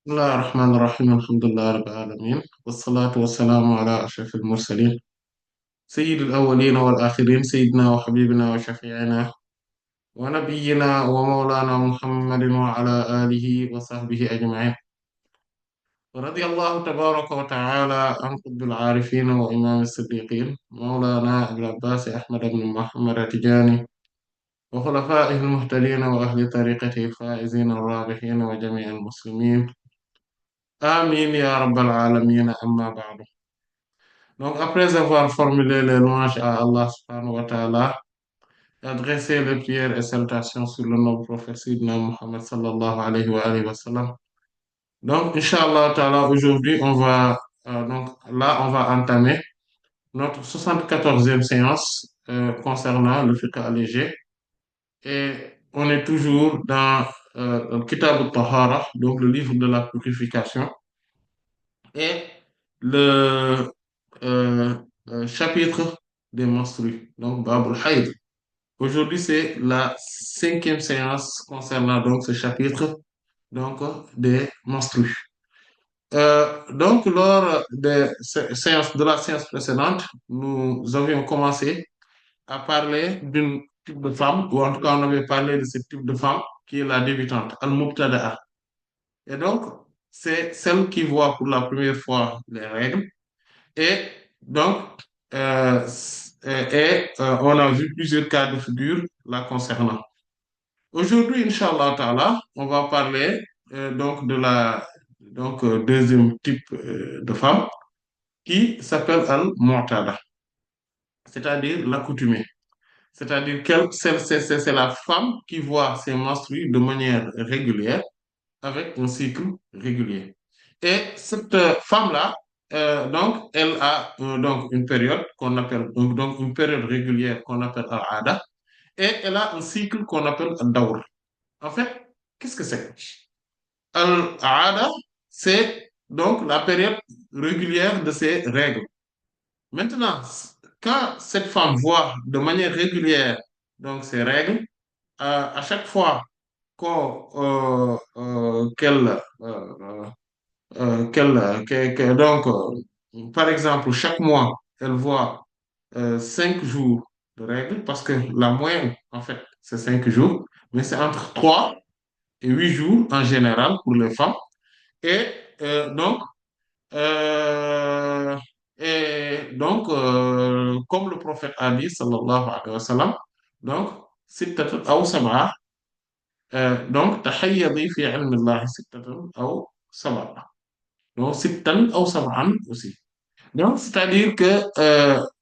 بسم الله الرحمن الرحيم الحمد لله رب العالمين والصلاة والسلام على أشرف المرسلين سيد الأولين والآخرين سيدنا وحبيبنا وشفيعنا ونبينا ومولانا محمد وعلى آله وصحبه أجمعين ورضي الله تبارك وتعالى عن قطب العارفين وإمام الصديقين مولانا أبي العباس أحمد بن محمد التجاني وخلفائه المهتدين وأهل طريقته الفائزين الرابحين وجميع المسلمين آمين يا رب العالمين أما بعد. Donc, après avoir formulé les louanges à Allah subhanahu wa ta'ala, adressé les prières et salutations sur le noble prophète Sayyidina Muhammad sallallahu alayhi wa sallam. Donc, Inch'Allah ta'ala, aujourd'hui, on va entamer notre 74e séance concernant le fiqh allégé. Et on est toujours dans le Kitab al-Tahara, donc le livre de la purification, et le euh, chapitre des menstrues, donc Babul Hayd. Aujourd'hui, c'est la cinquième séance concernant donc ce chapitre donc des menstrues. Donc, lors des séances de la séance précédente, nous avions commencé à parler d'une type de femme, ou en tout cas, on avait parlé de ce type de femme qui est la débutante, al-mubtada'a. Et donc, c'est celle qui voit pour la première fois les règles. Et donc, on a vu plusieurs cas de figure la concernant. Aujourd'hui, Inch'Allah Ta'ala, on va parler donc de la deuxième type de femme qui s'appelle Al-Mu'tada, c'est-à-dire l'accoutumée. C'est-à-dire qu'elle, c'est la femme qui voit ses menstrues de manière régulière avec un cycle régulier. Et cette femme-là, donc, elle a donc une période qu'on appelle donc une période régulière qu'on appelle al-ada, et elle a un cycle qu'on appelle al-dawr. En fait, qu'est-ce que c'est? Al-ada, c'est donc la période régulière de ses règles. Maintenant, quand cette femme voit de manière régulière donc ses règles, à chaque fois qu'elle par exemple, chaque mois, elle voit 5 jours de règles, parce que la moyenne, en fait, c'est 5 jours, mais c'est entre 3 et 8 jours en général pour les femmes. Et donc, euh, comme le prophète a dit, sallallahu alayhi wa sallam, donc, ستة أو سبعة donc تحيضي في علم الله ستة أو سبعة donc ستة أو سبعا aussi. Donc, c'est-à-dire que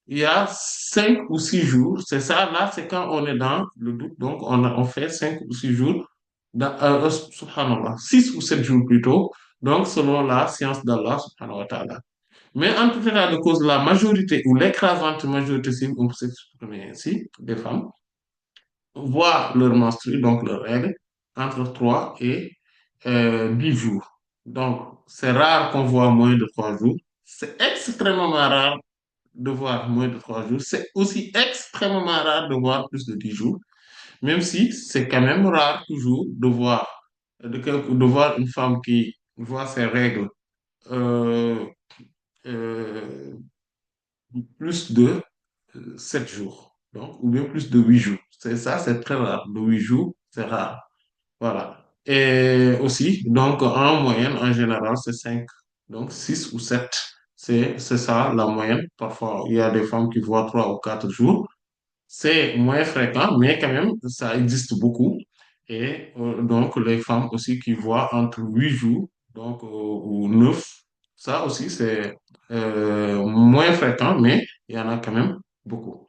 il y a 5 ou 6 jours, c'est ça, là, c'est quand on est dans le doute, donc on fait 5 ou 6 jours, subhanallah, 6 ou 7 jours plutôt, donc selon la science d'Allah, subhanahu wa ta'ala. Mais en tout état de cause, la majorité ou l'écrasante majorité, si on peut s'exprimer ainsi, des femmes, voient leur menstru, donc leur règle, entre 3 et 10 jours. Donc, c'est rare qu'on voit moins de 3 jours. C'est extrêmement rare de voir moins de 3 jours. C'est aussi extrêmement rare de voir plus de 10 jours, même si c'est quand même rare toujours de voir une femme qui voit ses règles euh, euh, plus de 7 jours, donc, ou bien plus de 8 jours. C'est ça, c'est très rare. De 8 jours, c'est rare. Voilà. Et aussi, donc, en moyenne, en général, c'est 5. Donc, 6 ou 7. C'est ça, la moyenne. Parfois, il y a des femmes qui voient 3 ou 4 jours. C'est moins fréquent, mais quand même, ça existe beaucoup. Et donc, les femmes aussi qui voient entre 8 jours, donc, ou 9, ça aussi, c'est moins fréquent, mais il y en a quand même beaucoup.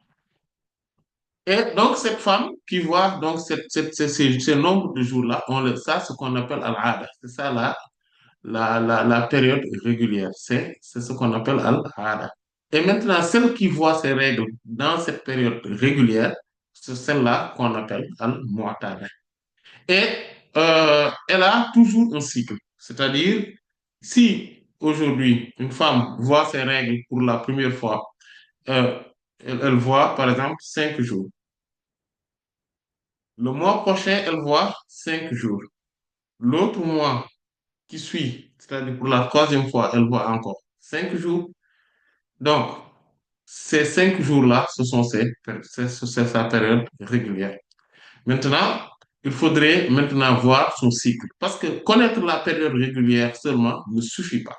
Et donc, cette femme qui voit donc ce nombre de jours-là, ça, c'est ce qu'on appelle al-ada. C'est ça la période régulière. C'est ce qu'on appelle al-ada. Et maintenant, celle qui voit ses règles dans cette période régulière, c'est celle-là qu'on appelle al-mu'tada. Et elle a toujours un cycle. C'est-à-dire, si aujourd'hui, une femme voit ses règles pour la première fois, euh, elle voit, par exemple, 5 jours. Le mois prochain, elle voit 5 jours. L'autre mois qui suit, c'est-à-dire pour la troisième fois, elle voit encore 5 jours. Donc, ces 5 jours-là, c'est sa période régulière. Maintenant, il faudrait maintenant voir son cycle. Parce que connaître la période régulière seulement ne suffit pas.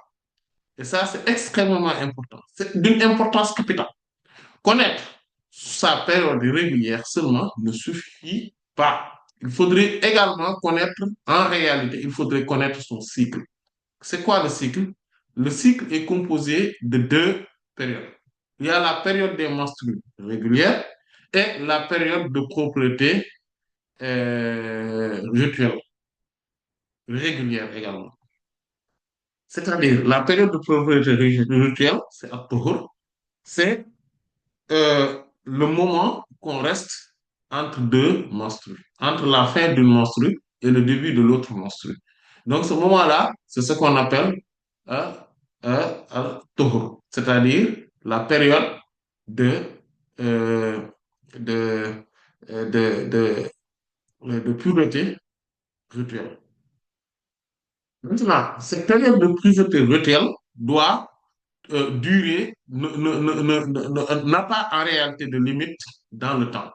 Et ça, c'est extrêmement important. C'est d'une importance capitale. Connaître sa période régulière seulement ne suffit pas. Il faudrait également connaître, en réalité, il faudrait connaître son cycle. C'est quoi le cycle? Le cycle est composé de deux périodes. Il y a la période des menstrues régulières et la période de propreté rituelle, régulière également. C'est-à-dire, la période de propreté rituelle, c'est At-Tuhur, c'est le moment qu'on reste entre deux menstrues, entre la fin d'une menstrue et le début de l'autre menstrue. Donc, ce moment-là, c'est ce qu'on appelle euh, Tuhur, c'est-à-dire la période de, euh, de, de, de pureté rituelle. Maintenant, cette période de pureté rituelle doit durer, n'a pas en réalité de limite dans le temps.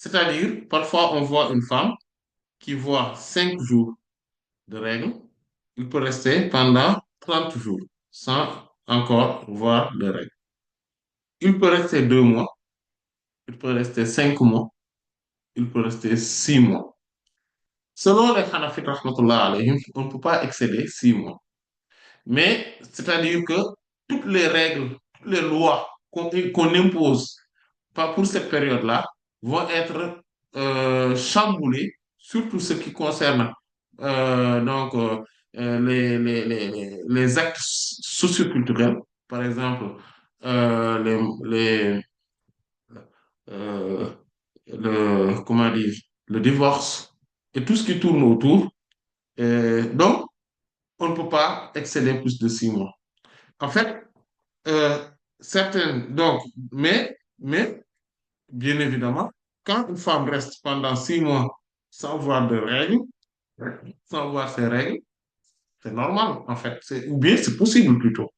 C'est-à-dire, parfois, on voit une femme qui voit 5 jours de règles, il peut rester pendant 30 jours sans encore voir de règles. Il peut rester 2 mois, il peut rester 5 mois, il peut rester 6 mois. Selon les Hanafites, rahmatullah alayhim, on ne peut pas excéder 6 mois. Mais c'est-à-dire que toutes les règles, toutes les lois qu'on impose pas pour cette période-là vont être chamboulées, surtout ce qui concerne donc les actes socioculturels, par exemple euh, comment dire, le divorce et tout ce qui tourne autour. Donc, on ne peut pas excéder plus de 6 mois. En fait, euh, certaines, donc, mais bien évidemment, quand une femme reste pendant 6 mois sans voir de règles, sans voir ses règles, c'est normal, en fait. Ou bien c'est possible plutôt.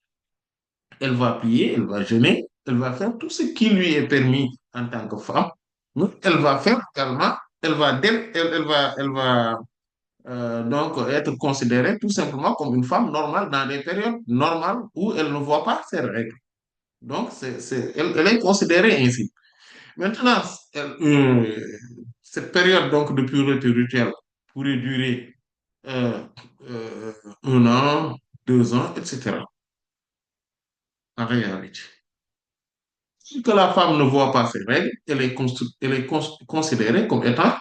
Elle va prier, elle va jeûner, elle va faire tout ce qui lui est permis en tant que femme. Mais elle va faire également, elle va donc être considérée tout simplement comme une femme normale dans des périodes normales où elle ne voit pas ses règles. Donc, elle est considérée ainsi. Maintenant, cette période donc de pureté rituelle pourrait durer euh, euh, 1 an, 2 ans, etc. En réalité. Si que la femme ne voit pas ses règles, elle est considérée comme étant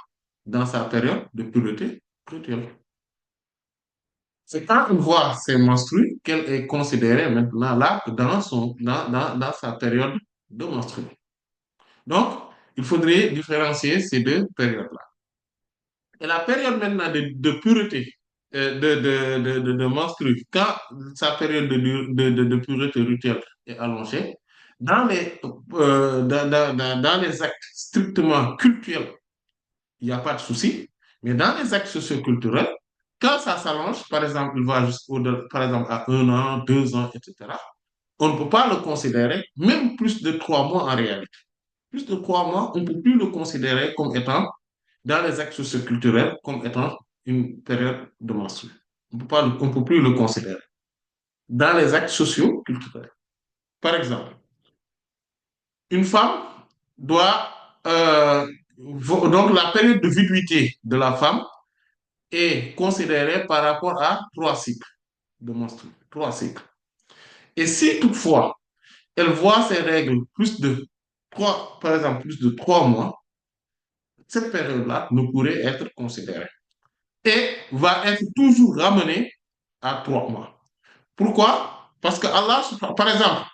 dans sa période de pureté rituelle. C'est quand on voit ses menstrues qu'elle est considérée maintenant là dans sa période de menstrues. Donc, il faudrait différencier ces deux périodes-là. Et la période maintenant de pureté, de menstrues, quand sa période de pureté rituelle est allongée, dans les actes strictement cultuels, il n'y a pas de souci, mais dans les actes socioculturels, quand ça s'allonge, par exemple, il va par exemple, à 1 an, 2 ans, etc., on ne peut pas le considérer, même plus de 3 mois en réalité. Plus de 3 mois, on ne peut plus le considérer comme étant dans les actes socioculturels comme étant une période de menstru. On ne peut plus le considérer. Dans les actes socioculturels. Par exemple, une femme doit... donc, la période de viduité de la femme est considérée par rapport à 3 cycles de menstru. 3 cycles. Et si toutefois, elle voit ses règles par exemple, plus de 3 mois, cette période-là ne pourrait être considérée et va être toujours ramenée à 3 mois. Pourquoi? Parce que Allah, par exemple,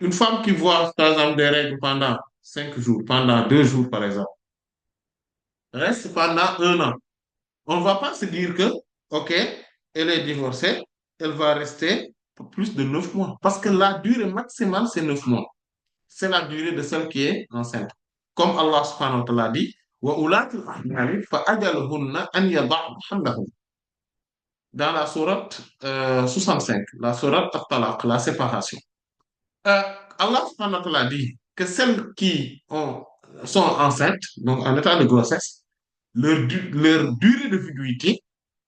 une femme qui voit, par exemple, des règles pendant 5 jours, pendant 2 jours, par exemple, reste pendant 1 an. On ne va pas se dire que, OK, elle est divorcée, elle va rester pour plus de 9 mois. Parce que la durée maximale, c'est 9 mois. C'est la durée de celle qui est enceinte. Comme Allah subhanahu wa ta'ala dit, وَأُولَاتِ الْأَحْمَالِ فَأَجَلُهُنَّ أَنْ يَضَعْنَ حَمْلَهُنَّ. dans la sourate 65, la sourate At-Talaq, la séparation. Euh, Allah subhanahu wa ta'ala dit que celles qui sont enceintes, donc en état de grossesse, leur durée de viduité,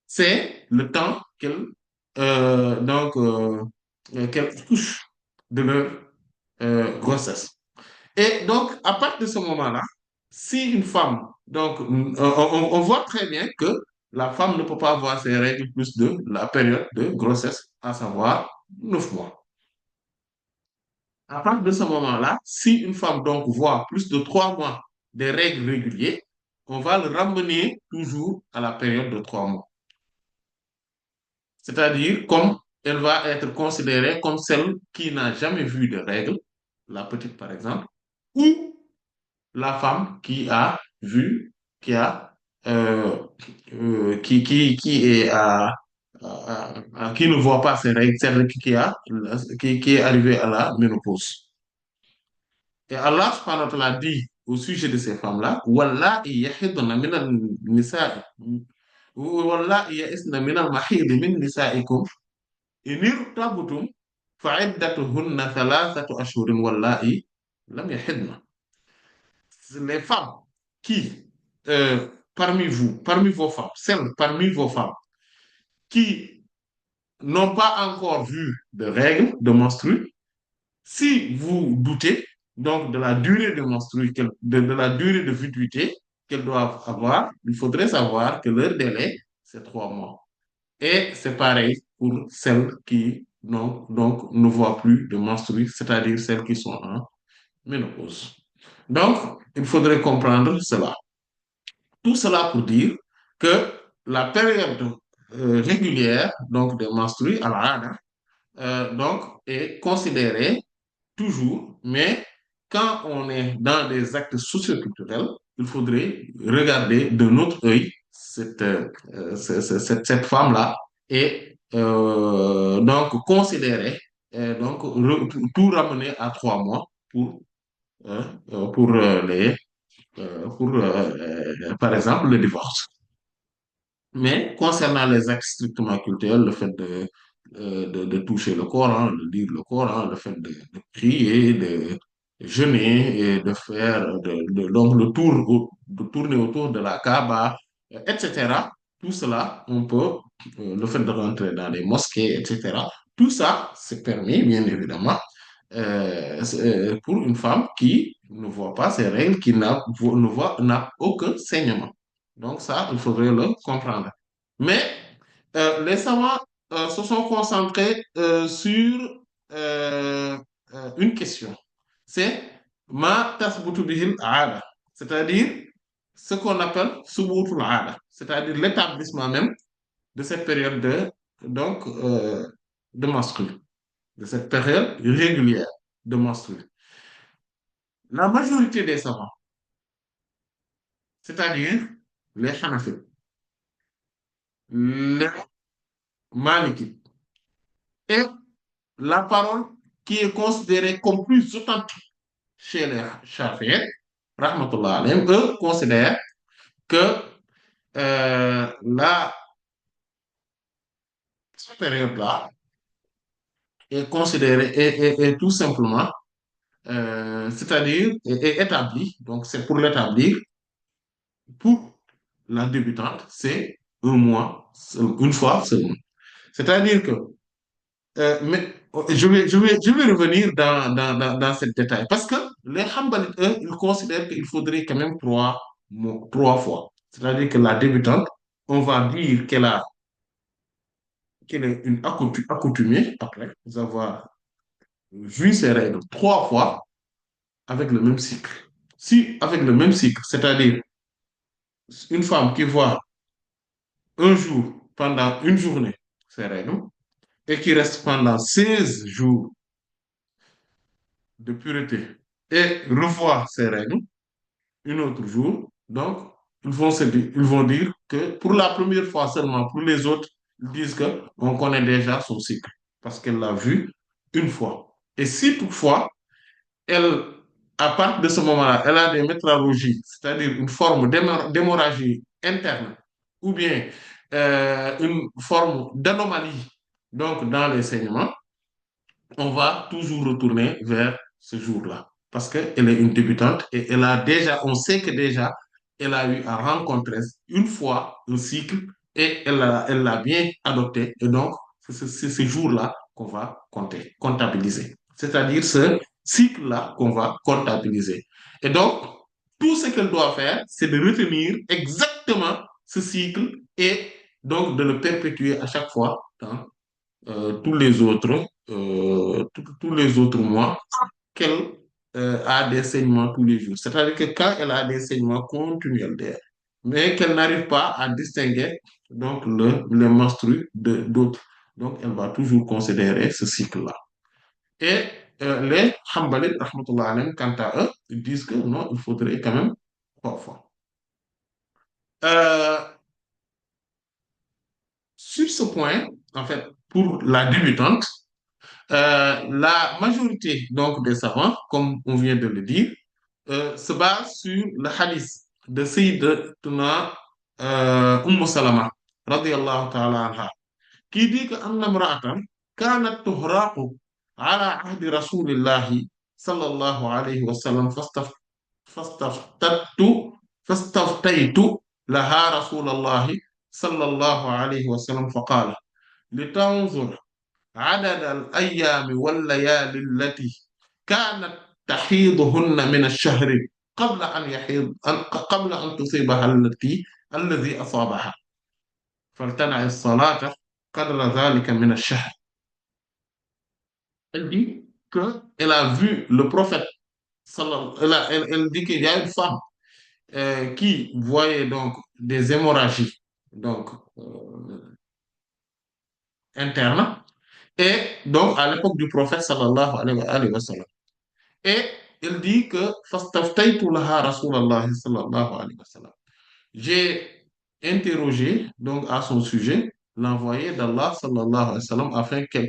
c'est le temps qu'elles touchent de leur grossesse. Et donc, à partir de ce moment-là, si une femme, donc, on voit très bien que la femme ne peut pas avoir ses règles plus de la période de grossesse, à savoir 9 mois. À partir de ce moment-là, si une femme donc voit plus de 3 mois des règles réguliers, on va le ramener toujours à la période de 3 mois. C'est-à-dire, comme elle va être considérée comme celle qui n'a jamais vu de règles, la petite par exemple, ou la femme qui a vu, qui a, euh, qui est qui ne voit pas ses règles, celle qui est arrivée à la ménopause. Et Allah subhanahu wa ta'ala dit au sujet de ces femmes-là, Wallahi yahidna min al-nisa'i, Wallahi ya'isna min al-mahid min nisa'ikum, in irtabtum fa'iddatuhunna thalathatu ashhurin wallahi lam yahidna. Les femmes qui, parmi vous, parmi vos femmes, celles parmi vos femmes qui n'ont pas encore vu de règles, de menstrues, si vous doutez donc de la durée de menstrues, de la durée de viduité qu'elles doivent avoir, il faudrait savoir que leur délai, c'est 3 mois. Et c'est pareil pour celles qui donc, ne voient plus de menstrues, c'est-à-dire celles qui sont en ménopause. Donc, il faudrait comprendre cela. Tout cela pour dire que la période régulière donc des menstrues à la donc est considérée toujours, mais quand on est dans des actes socioculturels, il faudrait regarder de notre œil cette femme-là et donc considérer, donc tout ramener à 3 mois pour, par exemple, le divorce. Mais concernant les actes strictement culturels, le fait de toucher le Coran, de lire le Coran, le fait de prier, de jeûner et de faire donc de tourner autour de la Kaaba, etc. Tout cela, on peut, le fait de rentrer dans les mosquées, etc. Tout ça, c'est permis, bien évidemment, pour une femme qui ne voit pas ses règles, qui n'a aucun saignement. Donc ça, il faudrait le comprendre. Mais les savants se sont concentrés sur euh, une question. C'est ma tasbutu bihil aada, c'est-à-dire ce qu'on appelle subutul aada, c'est-à-dire l'établissement même de cette période donc, de menstrues, de cette période régulière de menstrues. La majorité des savants, c'est-à-dire les Hanafites, les Malikites, et la parole qui est considérée comme plus authentique chez les Shafi'ites, rahmatullah alayhim, eux considèrent que cette période-là est considérée est tout simplement, c'est-à-dire est établie, donc c'est pour l'établir, pour la débutante, c'est un mois, une fois seulement. C'est-à-dire que mais je vais revenir dans ce détail parce que les Hanbalites, eux, ils considèrent qu'il faudrait quand même 3 fois. C'est-à-dire que la débutante, on va dire qu'elle est une accoutumée après avoir vu ses règles 3 fois avec le même cycle. Si avec le même cycle, c'est-à-dire une femme qui voit un jour pendant une journée ses règles et qui reste pendant 16 jours de pureté et revoit ses règles un autre jour, donc ils vont dire que pour la première fois seulement, pour les autres, ils disent qu'on connaît déjà son cycle parce qu'elle l'a vu une fois. Et si toutefois, elle, à partir de ce moment-là, elle a des métralogies, c'est-à-dire une forme d'hémorragie interne ou bien une forme d'anomalie donc dans les saignements, on va toujours retourner vers ce jour-là. Parce qu'elle est une débutante et elle a déjà, on sait que déjà, elle a eu à rencontrer une fois un cycle et elle l'a bien adopté. Et donc, c'est ce jour-là qu'on va compter, comptabiliser. C'est-à-dire ce cycle-là qu'on va comptabiliser. Et donc, tout ce qu'elle doit faire, c'est de retenir exactement ce cycle et donc de le perpétuer à chaque fois dans tous les autres mois qu'elle a des saignements tous les jours. C'est-à-dire que quand elle a des saignements continuels, mais qu'elle n'arrive pas à distinguer donc les menstrues d'autres. Donc, elle va toujours considérer ce cycle-là. Et les Hanbalites, rahmatullah alayhim, quant à eux, ils disent que non, il faudrait quand même 3 fois. Euh, sur ce point, en fait, pour la débutante, la majorité donc des savants, comme on vient de le dire, se base sur le hadith de Sayyidatuna Salama, radiyallahu ta'ala anha, qui dit que anna imra'atan kanat tuhraqu ala ahdi rasulillahi sallallahu alayhi wa sallam fastaftattu fastaftaytu laha rasulallahi sallallahu alayhi wa sallam faqala litanzur عدد الأيام والليالي التي كانت تحيضهن من الشهر قبل أن تصيبها الذي أصابها فلتنع الصلاة قدر ذلك من الشهر. Elle dit qu'elle a vu le prophète, elle dit qu'il y a une femme qui voyait donc des hémorragies donc, internes, et donc à l'époque du prophète sallallahu alayhi wa sallam. Et il dit que فَاسْتَفْتَيْتُ لَهَا رَسُولَ اللَّهِ صلى الله عليه وسلم. J'ai interrogé donc à son sujet l'envoyé d'Allah sallallahu alayhi wa sallam afin qu'il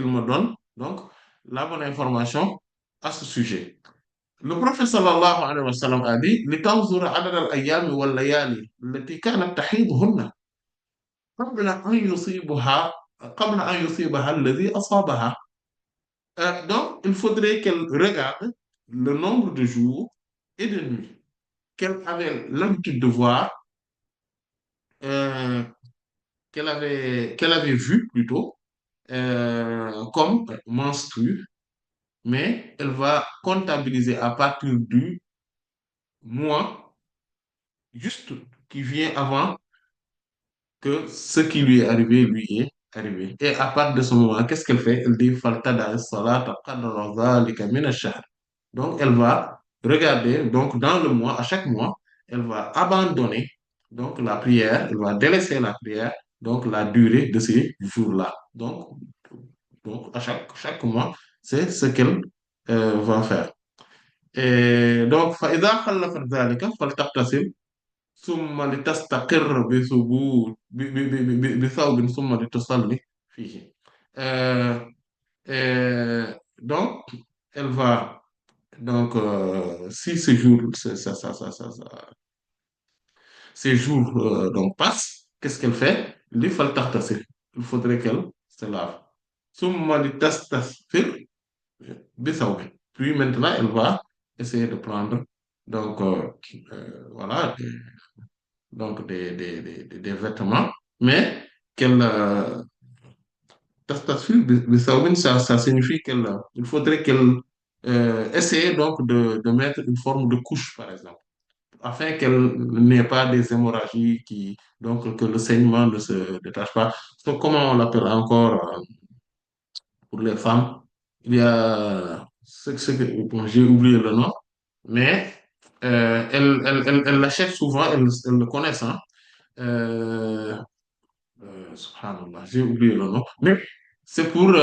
me donne donc la bonne information à ce sujet. Le prophète sallallahu alayhi wa sallam a dit لِتَنْظُرَ عَدَدَ الْأَيَّامِ وَاللَّيَالِي التي كانت تحيضهن قبل أن يصيبها قبل أن يصيبها الذي أصابها. Donc, il faudrait qu'elle regarde le nombre de jours et de nuits qu'elle avait l'habitude de voir, euh, qu'elle avait vu plutôt, comme menstrue, mais elle va comptabiliser à partir du mois juste qui vient avant que ce qui lui est arrivé lui est arrivé. Et à partir de ce moment, qu'est-ce qu'elle fait? Elle dit, Faltada salata qadra dhalika min ash-shahr. Donc, elle va regarder, donc dans le mois, à chaque mois, elle va abandonner donc la prière, elle va délaisser la prière, donc la durée de ces jours-là. Donc à chaque mois, c'est ce qu'elle va faire. Et donc, فإذا خلفت ذلك فلتغتسل ثم لتستقر بثوب ثم لتصلي فيه. Euh, donc, elle va donc, si ce jour, ces jours donc, passent, qu'est-ce qu'elle fait? Il faudrait qu'elle se lave. ثم لتستغفر بثوب. Puis maintenant, elle va essayer de prendre donc, voilà, donc des vêtements, mais qu'elle تستغفر بثوب, ça signifie il faudrait qu'elle essaie donc de mettre une forme de couche, par exemple, afin qu'elle n'ait pas des hémorragies donc que le saignement ne se détache pas. Donc, comment on l'appelle encore pour les femmes? Il y a bon, j'ai oublié le nom, mais elle l'achète souvent, elle le connaissent, hein. Euh, Subhanallah, j'ai oublié le nom. Mais c'est pour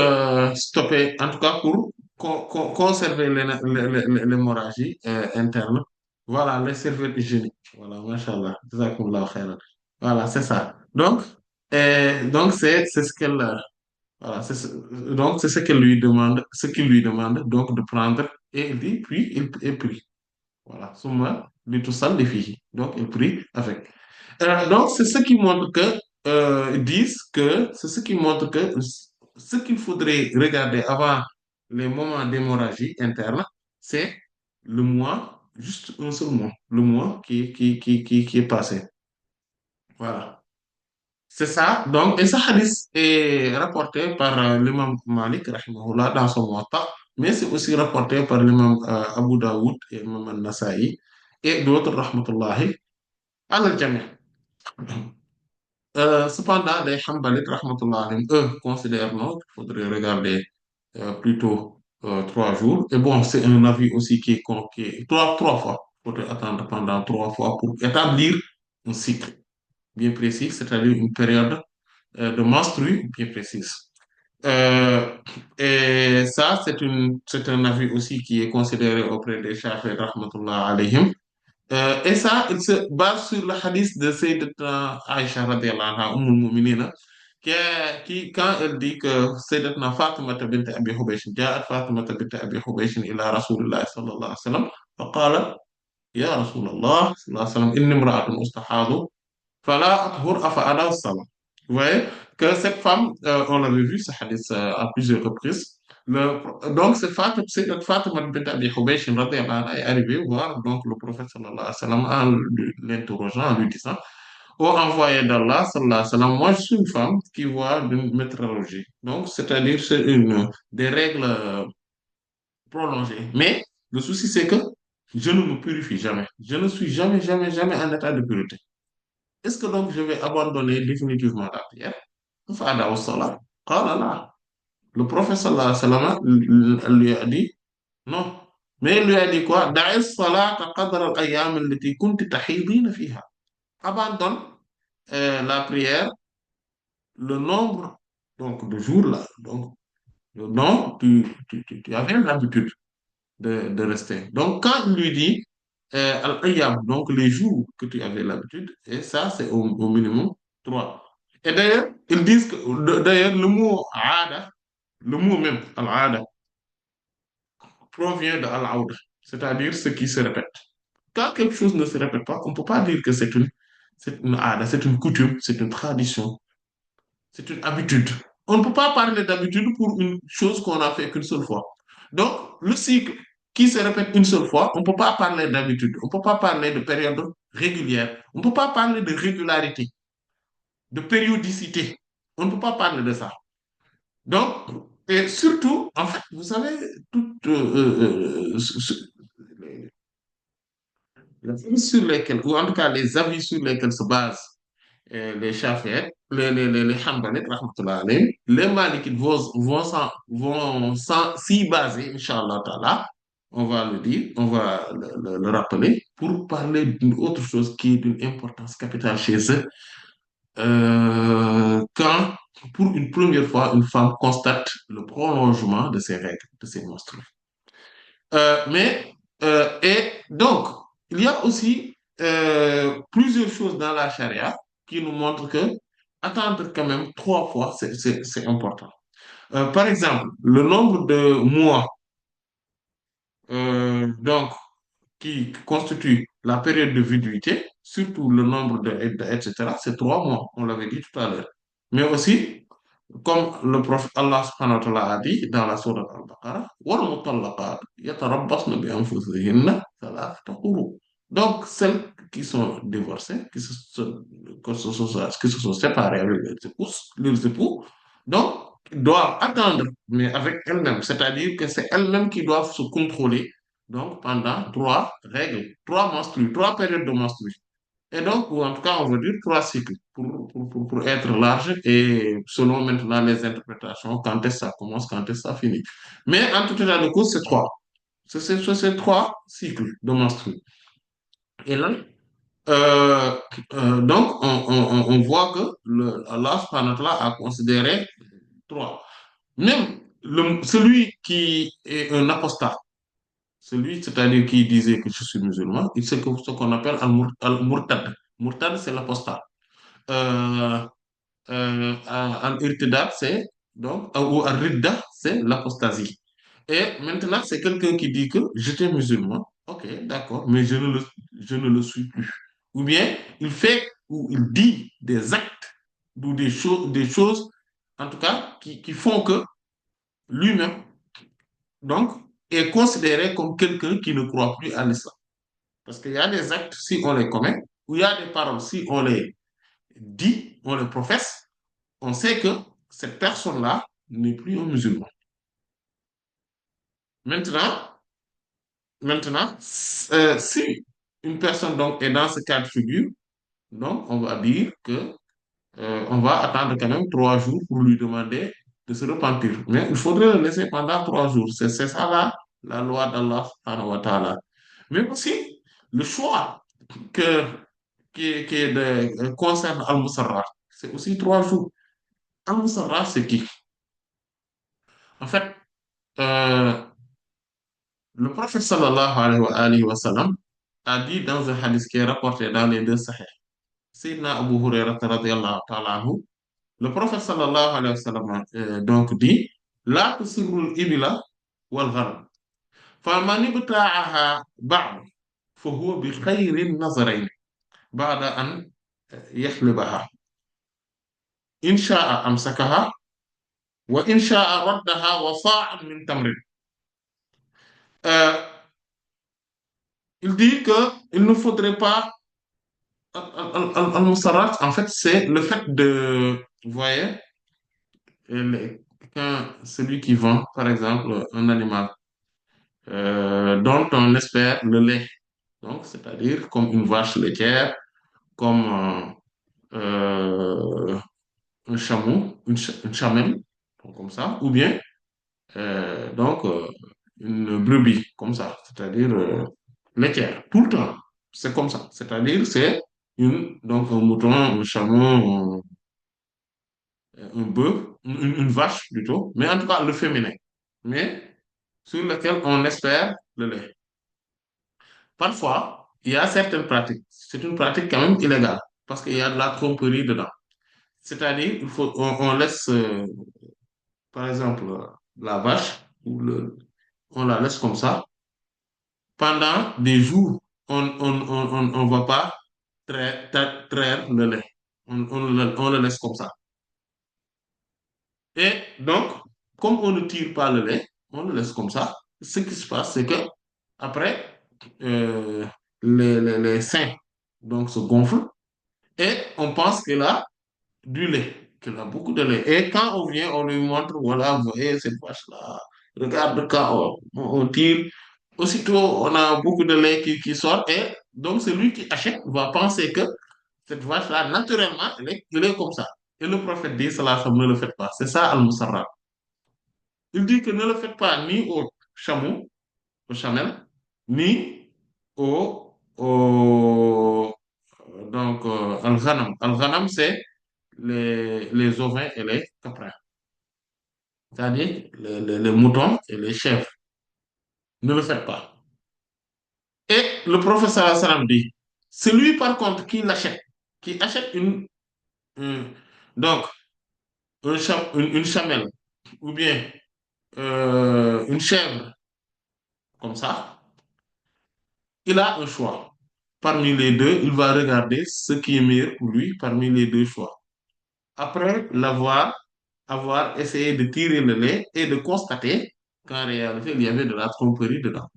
stopper, en tout cas pour conserver l'hémorragie interne. Voilà, les serviettes hygiéniques. Voilà, mashallah. Jazakumullahu khairan. Voilà, c'est ça. Donc c'est ce qu'elle, voilà, donc c'est ce qu'elle lui demande, ce qu'il lui demande, donc de prendre. Et il dit, puis il prie. Voilà, summa li tusalli fihi. Donc il prie avec. Donc c'est ce qui montre que disent que c'est ce qui montre que ce qu'il faudrait regarder avant les moments d'hémorragie interne, c'est le mois, juste un seul mois, le mois qui est passé. Voilà. C'est ça. Donc, et ce hadith est rapporté par l'imam Malik, rahimahullah, dans son Muwatta, mais c'est aussi rapporté par l'imam Abu Daoud et l'imam Al-Nasa'i et d'autres, rahmatullahi, al-jami'. Cependant, les Hanbalites, rahmatullah alayhim, eux, considèrent non, qu'il faudrait regarder plutôt 3 jours. Et bon, c'est un avis aussi qui est trois fois. Il faudrait attendre pendant 3 fois pour établir un cycle bien précis, c'est-à-dire une période de menstru bien précise. Euh, et ça, c'est un avis aussi qui est considéré auprès des Shafi'i, rahmatullah alayhim. Et ça, il se base sur le hadith de Sayyidatuna Aïcha radiallahu anha, Mu'minina, quand elle dit que Sayyidatuna Fatima bint Abi Hubaysh, جاءت فاطمة بنت أبي حبيش إلى رسول الله صلى الله عليه وسلم فقالت يا رسول الله صلى الله عليه وسلم إني امرأة أستحاض فلا أطهر أفأدع الصلاة. Vous voyez que cette femme, on l'avait vu, ce hadith à plusieurs reprises. Donc, c'est notre Fatima bint Abi Hubaysh radiyallahu anha est arrivée voir donc, le prophète sallallahu alayhi wa sallam en l'interrogeant, en lui disant, ô envoyé d'Allah, sallallahu alayhi wa sallam, moi je suis une femme qui voit d'une métrologie. Donc, c'est-à-dire, c'est une des règles prolongées. Mais le souci, c'est que je ne me purifie jamais. Je ne suis jamais, jamais, jamais en état de pureté. Est-ce que donc je vais abandonner définitivement la prière? Fada au salat. Qala la. Le prophète sallallahu alayhi wa sallam lui a dit non. Mais il lui a dit quoi? Da'i salata qadra al-ayyam allati kunti tahidina fiha. Abandonne la prière, le nombre donc, de jours là. Donc, le nom, tu avais l'habitude de rester. Donc, quand il lui dit al-ayyam, donc les jours que tu avais l'habitude, et ça, c'est au minimum 3. Et d'ailleurs, ils disent que, d'ailleurs, le mot ada, le mot même, al-ada, provient de al-aouda, c'est-à-dire ce qui se répète. Quand quelque chose ne se répète pas, on ne peut pas dire que c'est une ada, c'est une coutume, c'est une tradition, c'est une habitude. On ne peut pas parler d'habitude pour une chose qu'on a fait qu'une seule fois. Donc, le cycle qui se répète une seule fois, on ne peut pas parler d'habitude, on ne peut pas parler de période régulière, on ne peut pas parler de régularité, de périodicité. On ne peut pas parler de ça. Donc, et surtout, en fait, vous savez, toutes les avis sur lesquels, ou en tout cas les avis sur lesquels se basent les Shafi'ites, les Hanbalites, rahmatullah alayhim, les Malikites vont s'y baser, Inch'Allah Ta'ala, on va le dire, on va le rappeler, pour parler d'une autre chose qui est d'une importance capitale chez eux, quand, pour une première fois, une femme constate le prolongement de ses règles, de ses menstrues. Et donc, il y a aussi plusieurs choses dans la charia qui nous montrent que attendre quand même 3 fois, c'est important. Par exemple, le nombre de mois donc, qui constitue la période de viduité, surtout le nombre etc., c'est 3 mois, on l'avait dit tout à l'heure. Mais aussi, comme le prophète Allah subhanahu wa ta'ala a dit dans la sourate Al-Baqarah, وَالْمُطَلَّقَاتُ يَتَرَبَّصْنَ بِأَنفُسِهِنَّ ثَلَاثَةَ قُرُوءٍ. Donc, celles qui sont divorcées, qui se sont séparées avec leurs époux, donc, doivent attendre, mais avec elles-mêmes, c'est-à-dire que c'est elles-mêmes qui doivent se contrôler donc pendant 3 règles, 3 menstrues, 3 périodes de menstrues. Et donc, ou en tout cas, on veut dire 3 cycles pour être large et selon maintenant les interprétations, quand est-ce que ça commence, quand est-ce que ça finit. Mais en tout état de cause, c'est 3. C'est 3 cycles de menstrues. Et là, euh, donc, on voit que Allah subhanahu wa ta'ala a considéré 3. Même celui qui est un apostat, celui, c'est-à-dire qui disait que je suis musulman, c'est ce qu'on appelle al-murtad. Murtad, c'est l'apostat. Euh, Al-irtidad, c'est donc, ou al-ridda, c'est l'apostasie. Et maintenant, c'est quelqu'un qui dit que j'étais musulman, ok, d'accord, mais je ne le suis plus. Ou bien, il fait ou il dit des actes ou des choses, en tout cas, qui font que lui-même, donc, est considéré comme quelqu'un qui ne croit plus à l'islam. Parce qu'il y a des actes, si on les commet, ou il y a des paroles, si on les dit, on les professe, on sait que cette personne-là n'est plus un musulman. Maintenant, si une personne donc est dans ce cas de figure, donc on va dire que on va attendre quand même 3 jours pour lui demander de se repentir. Mais il faudrait le laisser pendant 3 jours. C'est ça la loi d'Allah subhanahu wa ta'ala. Mais aussi, le choix que, concerne Al-Musarraf, c'est aussi 3 jours. Al-Musarraf, c'est qui? En fait, euh, le prophète sallallahu alayhi wa sallam a dit dans un hadith qui est rapporté dans les deux sahih, Sayyidina Abu Hurairah radiyallahu ta'ala anhu, le prophète sallallahu alayhi wa sallam donc dit, La tusirul ibila wal ghanam. فمن ابتاعها بعد فهو بخير النظرين بعد أن يحلبها إن شاء أمسكها وإن شاء ردها وصاع من تمر. Euh, il dit que il ne faudrait pas al-musarrat, en fait, c'est le fait de, vous voyez, quand celui qui vend, par exemple, un animal dont on espère le lait, donc c'est-à-dire comme une vache laitière, comme un chameau, une chamelle, donc comme ça, ou bien donc une brebis, comme ça, c'est-à-dire laitière, tout le temps. C'est comme ça. C'est-à-dire, c'est donc un mouton, un chameau, un bœuf, une vache plutôt, mais en tout cas le féminin, mais sur lequel on espère le lait. Parfois, il y a certaines pratiques. C'est une pratique quand même illégale parce qu'il y a de la tromperie dedans. C'est-à-dire, on laisse, par exemple, la vache, on la laisse comme ça. Pendant des jours, on va pas traire le lait. On le laisse comme ça. Et donc, comme on ne tire pas le lait, on le laisse comme ça. Ce qui se passe, c'est que après, euh, les seins donc, se gonflent et on pense qu'elle a du lait, qu'elle a beaucoup de lait. Et quand on vient, on lui montre, voilà, vous voyez cette vache-là, regarde quand on tire, aussitôt on a beaucoup de lait qui sort et donc celui qui achète va penser que cette vache-là, naturellement, elle est comme ça. Et le prophète dit, cela, ça ne le faites pas. C'est ça, Al-Musarraf. Il dit que ne le faites pas ni au chameau, au chamel, ni au donc, Al-Ghanam. Al-Ghanam, c'est les ovins et les caprins, c'est-à-dire les moutons et les chèvres. Ne le faites pas. Et le professeur sallam dit, celui par contre qui achète une- donc une chamelle ou bien une chèvre comme ça, il a un choix. Parmi les deux, il va regarder ce qui est meilleur pour lui parmi les deux choix. Après avoir essayé de tirer le lait et de constater qu'en réalité, il y avait de la tromperie dedans.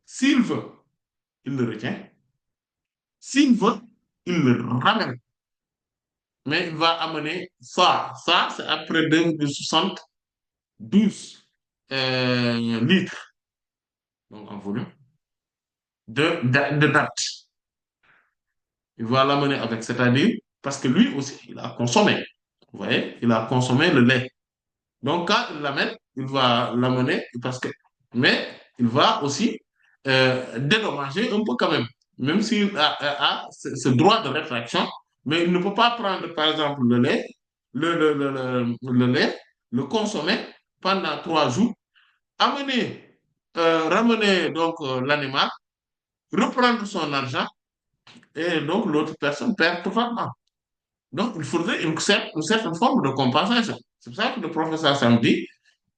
S'il veut, il le retient. S'il veut, il le ramène. Mais il va amener ça. Ça, c'est après 2,72 litres, donc en volume, de date. Il va l'amener avec, c'est-à-dire, parce que lui aussi, il a consommé. Vous voyez, il a consommé le lait. Donc, quand il l'amène, il va l'amener parce que, mais il va aussi dédommager un peu quand même, même s'il a ce droit de rétraction, mais il ne peut pas prendre, par exemple, le lait, le lait, le consommer pendant 3 jours, ramener donc l'animal, reprendre son argent, et donc l'autre personne perd totalement. Donc, il faudrait une certaine forme de compensation. C'est pour ça que le professeur Sam dit,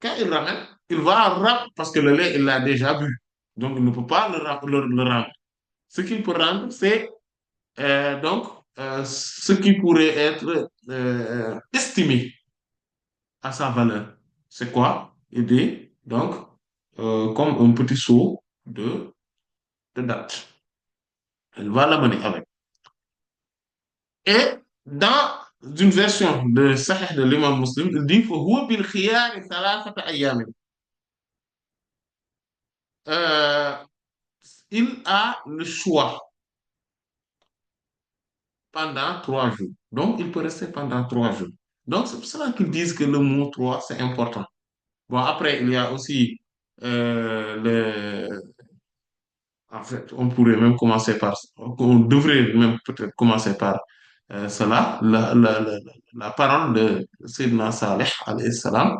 quand il ramène, il va rendre, parce que le lait, il l'a déjà bu. Donc, il ne peut pas le rendre. Ce qu'il peut rendre, c'est donc ce qui pourrait être estimé à sa valeur. C'est quoi? Aider, donc, comme un petit seau de date. Elle va l'amener avec. Et dans une version de Sahih de l'imam Muslim, il dit فهو بالخيار ثلاثة أيام. Euh, il a le choix pendant 3 jours. Donc, il peut rester pendant 3 jours. Donc, c'est pour cela qu'ils disent que le mot trois, c'est important. Bon, après, il y a aussi le, en fait, on pourrait même commencer par, on devrait même peut-être commencer par cela, la parole de Sayyidina Saleh, alayhi salam,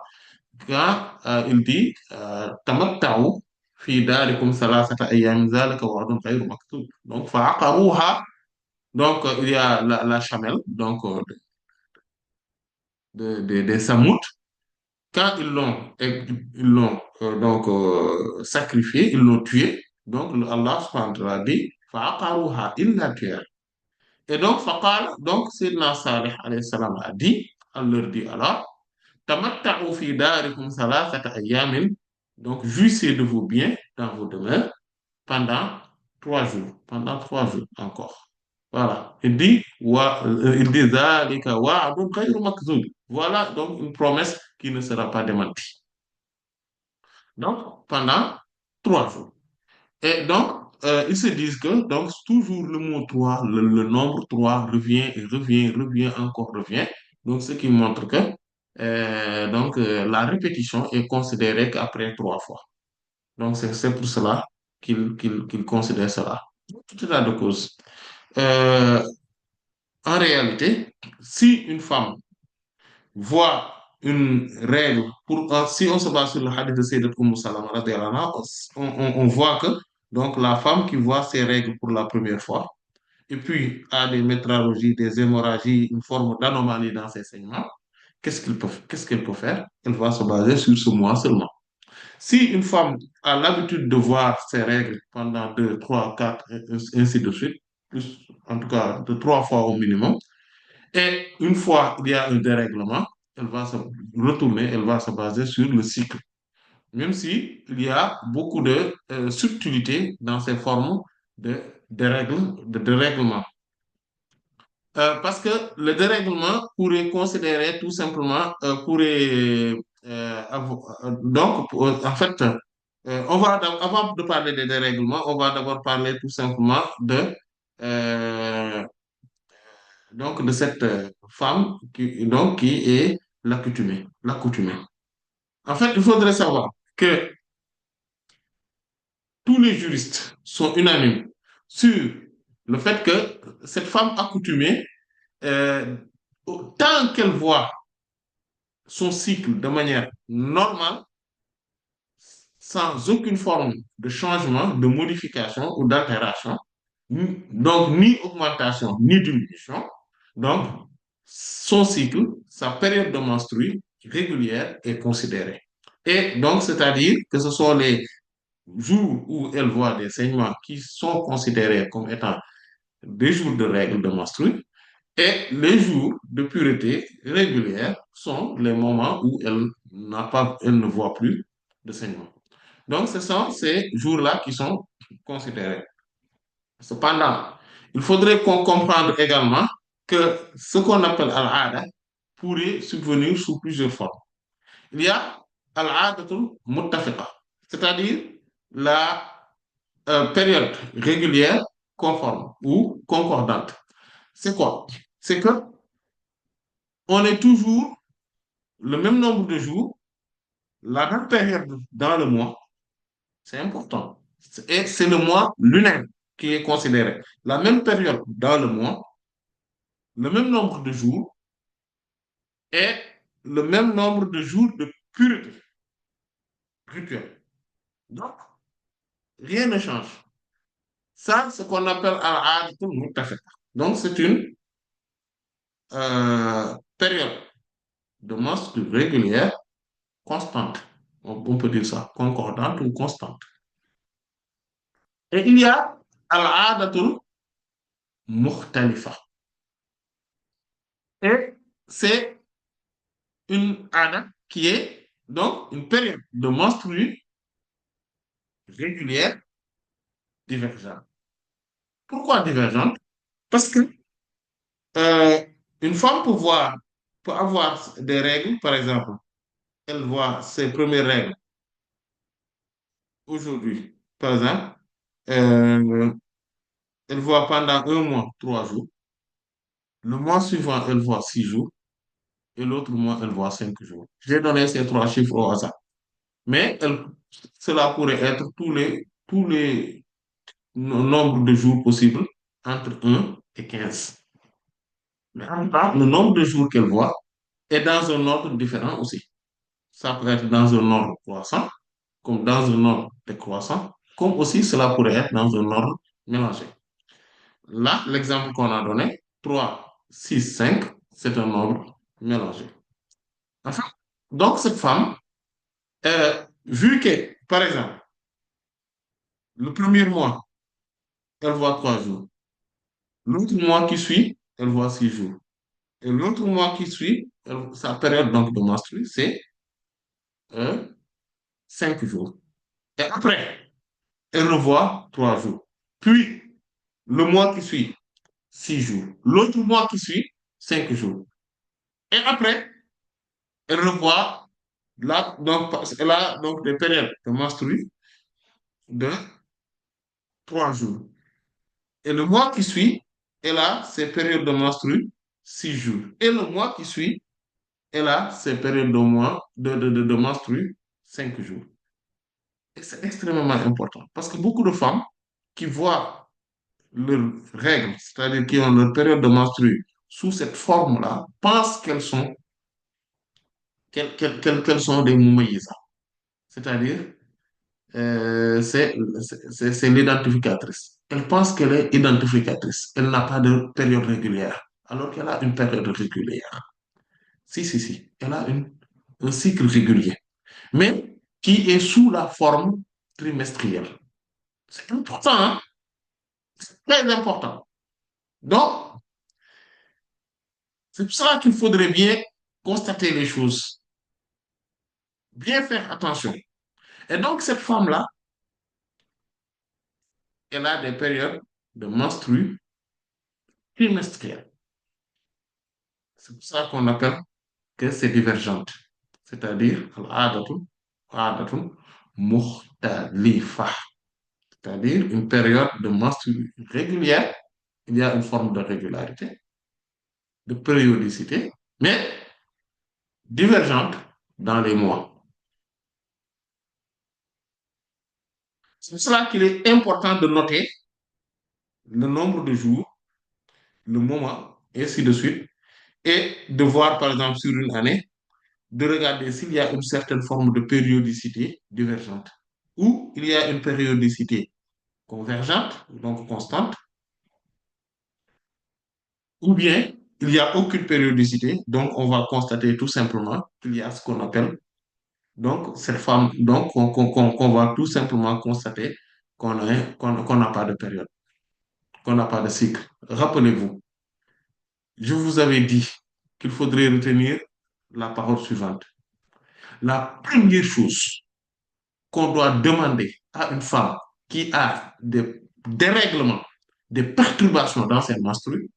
quand il dit tamatta'u fi darikum thalathata ayyam dhalika wa'dun ghayru maktub. Donc, fa'aqaruha, donc il y a la chamelle, donc des Samoud, quand ils l'ont donc sacrifié, ils l'ont tué, donc Allah subhanahu wa ta'ala dit fa'aqaruha, ils la tuèrent. Et donc, faqala, donc Sayyidina Salih alayhi salam a dit, Allah leur dit alors, tamatta'u fi darikum thalathata ayyamin, donc jouissez de vos biens dans vos demeures pendant 3 jours, pendant 3 jours encore. Voilà. Il dit, Zalika wa'dun ghayru makzub. Voilà donc une promesse qui ne sera pas démentie. Donc, pendant 3 jours. Et donc, ils se disent que donc, toujours le mot 3, le nombre 3 revient et revient, revient, encore revient. Donc, ce qui montre que la répétition est considérée qu'après 3 fois. Donc, c'est pour cela qu'ils considèrent cela. Tout état de cause. Euh, En réalité, si une femme voit une règle, si on se base sur le hadith de Sayyidat Salama, radhiyallahu anha, on voit que donc, la femme qui voit ses règles pour la première fois, et puis a des métralgies, des hémorragies, une forme d'anomalie dans ses saignements, qu'est-ce qu'elle peut faire? Elle va se baser sur ce mois seulement. Si une femme a l'habitude de voir ses règles pendant 2, 3, 4, et ainsi de suite, plus, en tout cas de 3 fois au minimum, et une fois il y a un dérèglement, elle va se retourner, elle va se baser sur le cycle. Même si il y a beaucoup de subtilités dans ces formes de dérèglement. Parce que le dérèglement pourrait considérer tout simplement, donc, en fait, avant de parler des dérèglements, on va d'abord parler tout simplement euh, de cette femme qui est l'accoutumée. L'accoutumée. En fait, il faudrait savoir que tous les juristes sont unanimes sur le fait que cette femme accoutumée, euh, tant qu'elle voit son cycle de manière normale, sans aucune forme de changement, de modification ou d'altération, donc ni augmentation ni diminution, donc son cycle, sa période de menstrues régulière est considérée. Et donc, c'est-à-dire que ce sont les jours où elle voit des saignements qui sont considérés comme étant des jours de règles de menstrues, et les jours de pureté régulière sont les moments où elle ne voit plus de saignements. Donc, ce sont ces jours-là qui sont considérés. Cependant, il faudrait qu'on comprenne également que ce qu'on appelle al-ada pourrait subvenir sous plusieurs formes. Il y a al-adatul muttafiqa, c'est-à-dire la période régulière conforme ou concordante. C'est quoi? C'est que on est toujours le même nombre de jours, la même période dans le mois, c'est important. Et c'est le mois lunaire qui est considéré. La même période dans le mois, le même nombre de jours et le même nombre de jours de pureté rituelle. Donc, rien ne change. Ça, c'est ce qu'on appelle al-aadatul muttafiqa. Donc, c'est une période de menstrues régulière constante. On peut dire ça, concordante ou constante. Et il y a al-aadatul mukhtalifa. Et c'est une ANA qui est donc une période de menstrues régulière divergente. Pourquoi divergente? Parce que euh, une femme peut avoir des règles, par exemple, elle voit ses premières règles aujourd'hui, par exemple, euh, elle voit pendant un mois, 3 jours. Le mois suivant, elle voit 6 jours. Et l'autre mois, elle voit 5 jours. J'ai donné ces trois chiffres au hasard. Mais cela pourrait être tous les nombres de jours possibles entre 1 et 15. Mais en même temps, le nombre de jours qu'elle voit est dans un ordre différent aussi. Ça peut être dans un ordre croissant, comme dans un ordre décroissant, comme aussi cela pourrait être dans un ordre mélangé. Là, l'exemple qu'on a donné, 3, 6, 5, c'est un nombre mélangé. Enfin, donc cette femme, vu que, par exemple, le premier mois, elle voit 3 jours, l'autre mois qui suit, elle voit 6 jours, et l'autre mois qui suit, sa période donc de menstrues, c'est euh, 5 jours. Et après, elle revoit 3 jours. Puis, le mois qui suit, 6 jours. L'autre mois qui suit, 5 jours. Et après, elle revoit, là, donc, elle a donc des périodes de menstrues de 3 jours. Et le mois qui suit, elle a ses périodes de menstrues, 6 jours. Et le mois qui suit, elle a ses périodes de menstrues, 5 jours. Et c'est extrêmement important parce que beaucoup de femmes qui voient leurs règles, c'est-à-dire qui ont leur période de menstrues sous cette forme-là, pensent qu'elles sont des moumaïsas. C'est-à-dire, c'est l'identificatrice. Elle pense qu'elle est identificatrice. Elle n'a pas de période régulière, alors qu'elle a une période régulière. Si, si, si. Elle a un cycle régulier, mais qui est sous la forme trimestrielle. C'est important, hein? C'est très important. Donc, c'est pour ça qu'il faudrait bien constater les choses, bien faire attention. Et donc, cette femme-là, elle a des périodes de menstrues trimestrielles. C'est pour ça qu'on appelle que c'est divergente. C'est-à-dire, al-adatun mukhtalifa. C'est-à-dire une période de menstrues régulière. Il y a une forme de régularité, de périodicité, mais divergente dans les mois. C'est pour cela qu'il est important de noter le nombre de jours, le moment, et ainsi de suite, et de voir, par exemple, sur une année, de regarder s'il y a une certaine forme de périodicité divergente, ou il y a une périodicité convergente, donc constante, ou bien il n'y a aucune périodicité, donc on va constater tout simplement qu'il y a ce qu'on appelle, donc cette femme, donc qu'on va tout simplement constater qu'on n'a pas de période, qu'on n'a pas de cycle. Rappelez-vous, je vous avais dit qu'il faudrait retenir la parole suivante. La première chose qu'on doit demander à une femme qui a des dérèglements, des perturbations dans ses menstrues,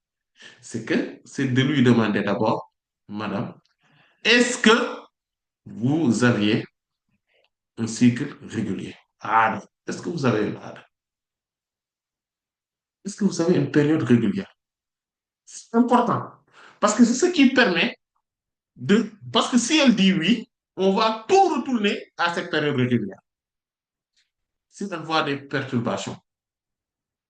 c'est de lui demander d'abord, Madame, est-ce que vous aviez un cycle régulier? Ah, est-ce que vous avez une ADA? Est-ce que vous avez une période régulière? C'est important. Parce que c'est ce qui permet de... Parce que si elle dit oui, on va tout retourner à cette période régulière. Si elle voit des perturbations.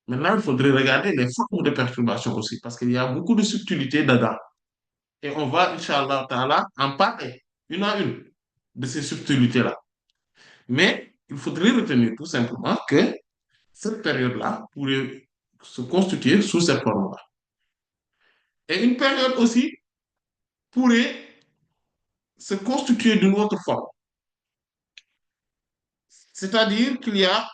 Maintenant, il faudrait regarder les formes de perturbations aussi, parce qu'il y a beaucoup de subtilités dedans. Et on va, Inch'Allah, en parler une à une de ces subtilités-là. Mais il faudrait retenir tout simplement que cette période-là pourrait se constituer sous cette forme-là. Et une période aussi pourrait se constituer d'une autre forme. C'est-à-dire qu'il y a,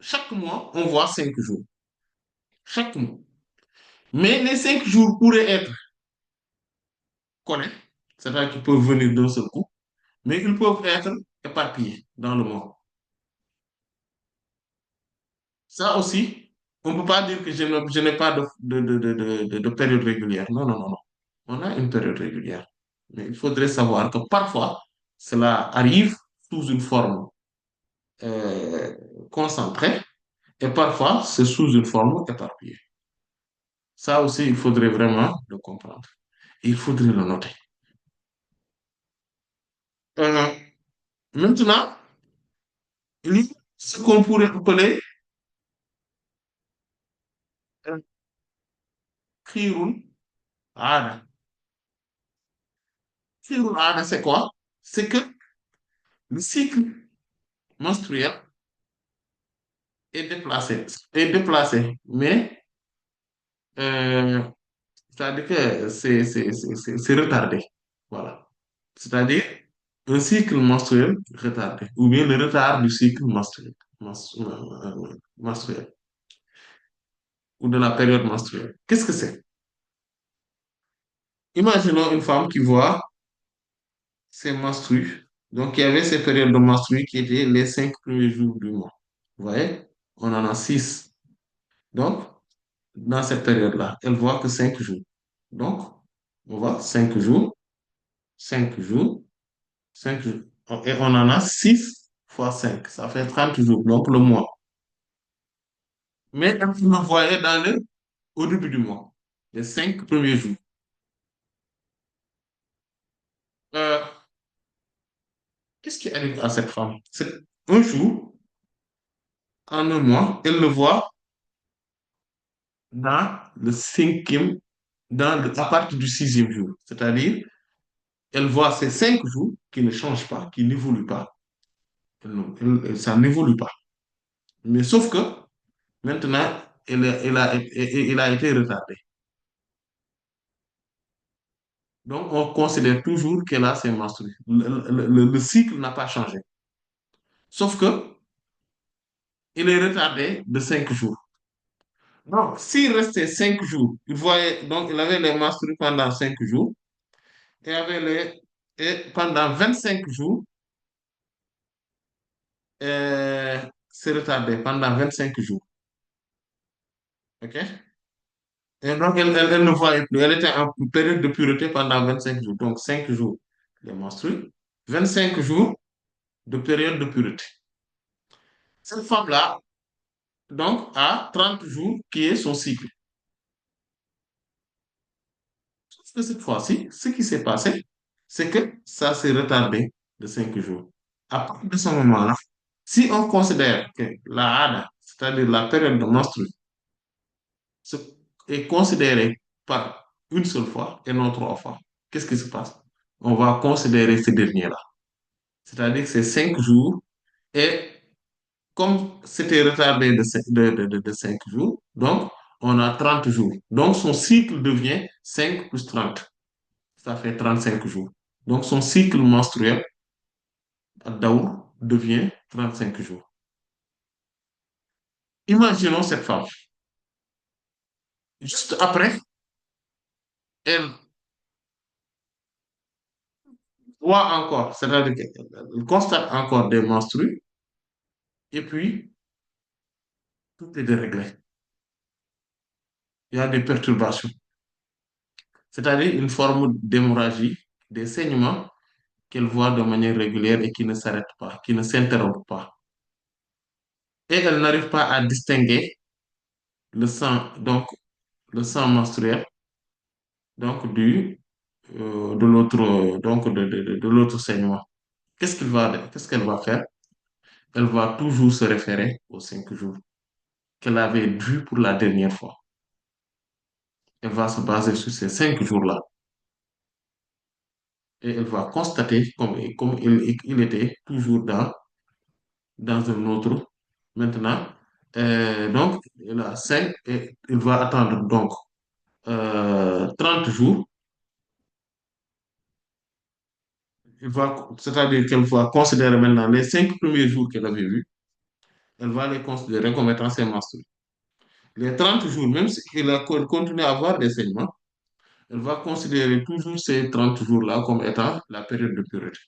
chaque mois, on voit 5 jours. Chaque mois. Mais les 5 jours pourraient être collés, c'est-à-dire qu'ils peuvent venir d'un seul coup, mais ils peuvent être éparpillés dans le monde. Ça aussi, on ne peut pas dire que je n'ai pas de période régulière. Non, non, non, non. On a une période régulière. Mais il faudrait savoir que parfois, cela arrive sous une forme euh, concentrée et parfois, c'est sous une forme éparpillée. Ça aussi, il faudrait vraiment le comprendre. Il faudrait le noter. Euh, Maintenant, il y a ce qu'on pourrait appeler un khirul ada. Khirul ada, c'est quoi? C'est que le cycle menstruel est déplacé, mais euh, c'est-à-dire que c'est retardé. Voilà. C'est-à-dire un cycle menstruel retardé, ou bien le retard du cycle menstruel, ou de la période menstruelle. Qu'est-ce que c'est? Imaginons une femme qui voit ses menstrues, donc il y avait ces périodes de menstrues qui étaient les 5 premiers jours du mois. Vous voyez? On en a 6. Donc, dans cette période-là, elle voit que 5 jours. Donc, on voit 5 jours, 5 jours, 5 jours. Et on en a 6 fois 5. Ça fait 30 jours, donc le mois. Mais elle me voyait au début du mois, les 5 premiers jours. Euh, Qu'est-ce qui arrive à cette femme? C'est un jour, en un mois, elle le voit dans le cinquième, à partir du 6e jour. C'est-à-dire, elle voit ces 5 jours qui ne changent pas, qui n'évoluent pas. Ça n'évolue pas. Mais sauf que maintenant, elle a été retardée. Donc, on considère toujours qu'elle a ses menstrues. Le cycle n'a pas changé. Sauf que il est retardé de 5 jours. Donc, s'il restait 5 jours, donc il avait les menstrues pendant 5 jours et, et pendant 25 jours, c'est retardé pendant 25 jours. OK? Et donc, elle ne voyait plus. Elle était en période de pureté pendant 25 jours. Donc, 5 jours de menstrues, 25 jours de période de pureté. Cette femme-là, donc, a 30 jours qui est son cycle. Sauf que cette fois-ci, ce qui s'est passé, c'est que ça s'est retardé de 5 jours. À partir de ce moment-là, si on considère que la ADA, c'est-à-dire la période de menstruation, est considérée par une seule fois et non 3 fois, qu'est-ce qui se passe? On va considérer ces derniers-là. C'est-à-dire que c'est 5 jours et comme c'était retardé de 5 jours, donc on a 30 jours. Donc son cycle devient 5 plus 30. Ça fait 35 jours. Donc son cycle menstruel à Daour devient 35 jours. Imaginons cette femme. Juste après, elle voit encore, c'est-à-dire qu'elle constate encore des menstrues et puis tout est déréglé. Il y a des perturbations, c'est-à-dire une forme d'hémorragie, des saignements qu'elle voit de manière régulière et qui ne s'arrêtent pas, qui ne s'interrompent pas. Et elle n'arrive pas à distinguer le sang, donc le sang menstruel, donc de l'autre, donc de l'autre saignement. Qu'est-ce qu'elle va faire? Elle va toujours se référer aux 5 jours qu'elle avait vus pour la dernière fois. Elle va se baser sur ces 5 jours-là et elle va constater comme il était toujours dans un autre. Maintenant, donc, il a 5 et il va attendre donc 30 jours. C'est-à-dire qu'elle va considérer maintenant les 5 premiers jours qu'elle avait vus, elle va les considérer comme étant ses menstrues. Les 30 jours, même s'il a continué à avoir des saignements, elle va considérer toujours ces 30 jours-là comme étant la période de pureté.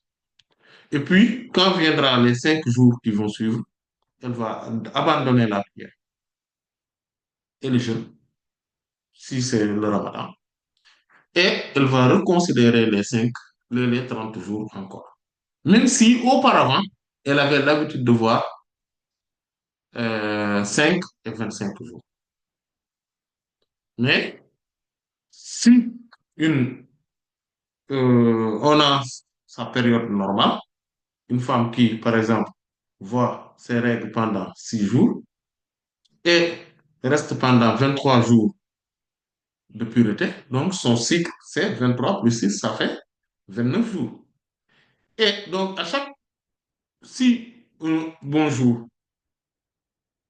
Et puis, quand viendra les 5 jours qui vont suivre, elle va abandonner la prière et le jeûne, si c'est le ramadan. Et elle va reconsidérer les 30 jours encore. Même si auparavant, elle avait l'habitude de voir 5 et 25 jours. Mais si une, on a sa période normale, une femme qui, par exemple, voit ses règles pendant 6 jours et reste pendant 23 jours de pureté, donc son cycle, c'est 23 plus 6, ça fait 29 jours. Et donc, si un bon jour,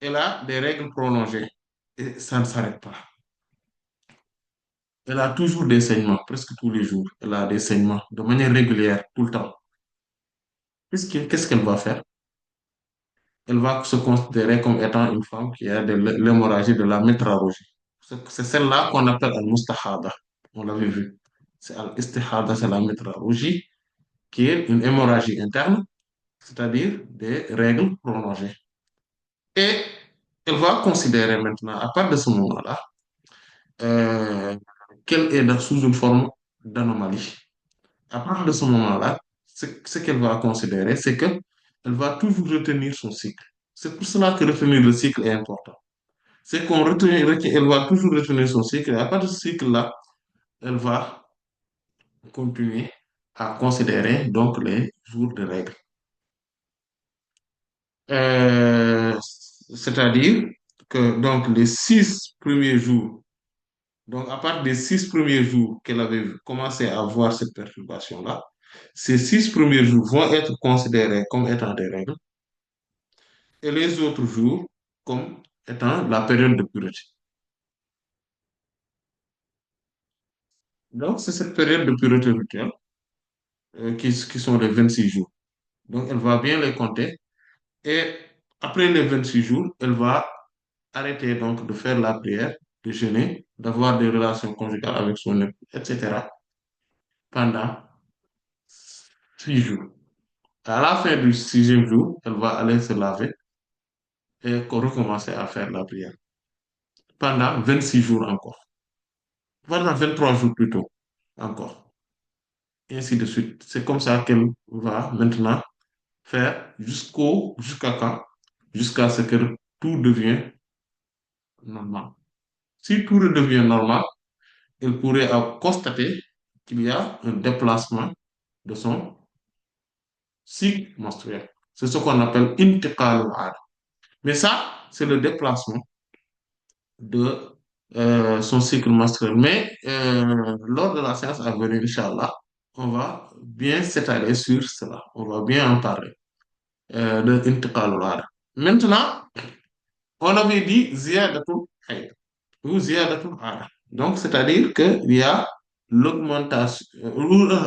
elle a des règles prolongées et ça ne s'arrête pas. Elle a toujours des saignements, presque tous les jours. Elle a des saignements de manière régulière, tout le temps. Qu'est-ce qu'elle va faire? Elle va se considérer comme étant une femme qui a de l'hémorragie de la métrorragie. C'est celle-là qu'on appelle al-mustahada. On l'avait vu. C'est al-istihada, c'est la métrorragie, qui est une hémorragie interne, c'est-à-dire des règles prolongées. Et elle va considérer maintenant, à partir de ce moment-là, euh, qu'elle est sous une forme d'anomalie. À partir de ce moment-là, ce qu'elle va considérer, c'est qu'elle va toujours retenir son cycle. C'est pour cela que retenir le cycle est important. C'est elle va toujours retenir son cycle. Et à partir de ce cycle-là, elle va continuer à considérer donc les jours de règle. C'est-à-dire que donc les 6 premiers jours, donc à partir des 6 premiers jours qu'elle avait commencé à avoir cette perturbation-là, ces 6 premiers jours vont être considérés comme étant des règles et les autres jours comme étant la période de pureté. Donc c'est cette période de pureté rituelle qui sont les 26 jours. Donc elle va bien les compter et après les 26 jours, elle va arrêter donc de faire la prière, de jeûner, d'avoir des relations conjugales avec son époux, etc. pendant 6 jours. À la fin du sixième jour, elle va aller se laver et recommencer à faire la prière pendant 26 jours encore. Pendant 23 jours plutôt encore. Et ainsi de suite. C'est comme ça qu'elle va maintenant faire jusqu'à quand? Jusqu'à ce que tout devienne normal. Si tout redevient normal, elle pourrait constater qu'il y a un déplacement de son cycle menstruel. C'est ce qu'on appelle intiqal al. Mais ça, c'est le déplacement de son cycle menstruel. Mais lors de la séance à venir, Inch'Allah, on va bien s'étaler sur cela. On va bien en parler de intiqal al. Maintenant, on avait dit ziyadatul hayd ou ziyadatul ada. Donc, c'est-à-dire qu'il y a l'augmentation,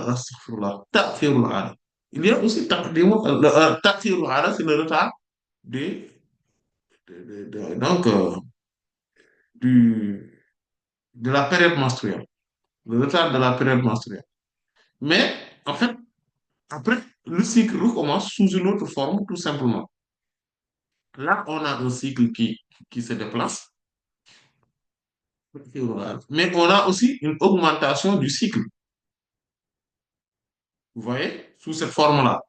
astaghfirullah, ta'khirul ada. Il y a aussi ta'khirul ada, c'est le retard de, donc, du, de la période menstruelle. Le retard de la période menstruelle. Mais, en fait, après, le cycle recommence sous une autre forme, tout simplement. Là, on a un cycle qui se déplace, mais on a aussi une augmentation du cycle. Vous voyez, sous cette forme-là.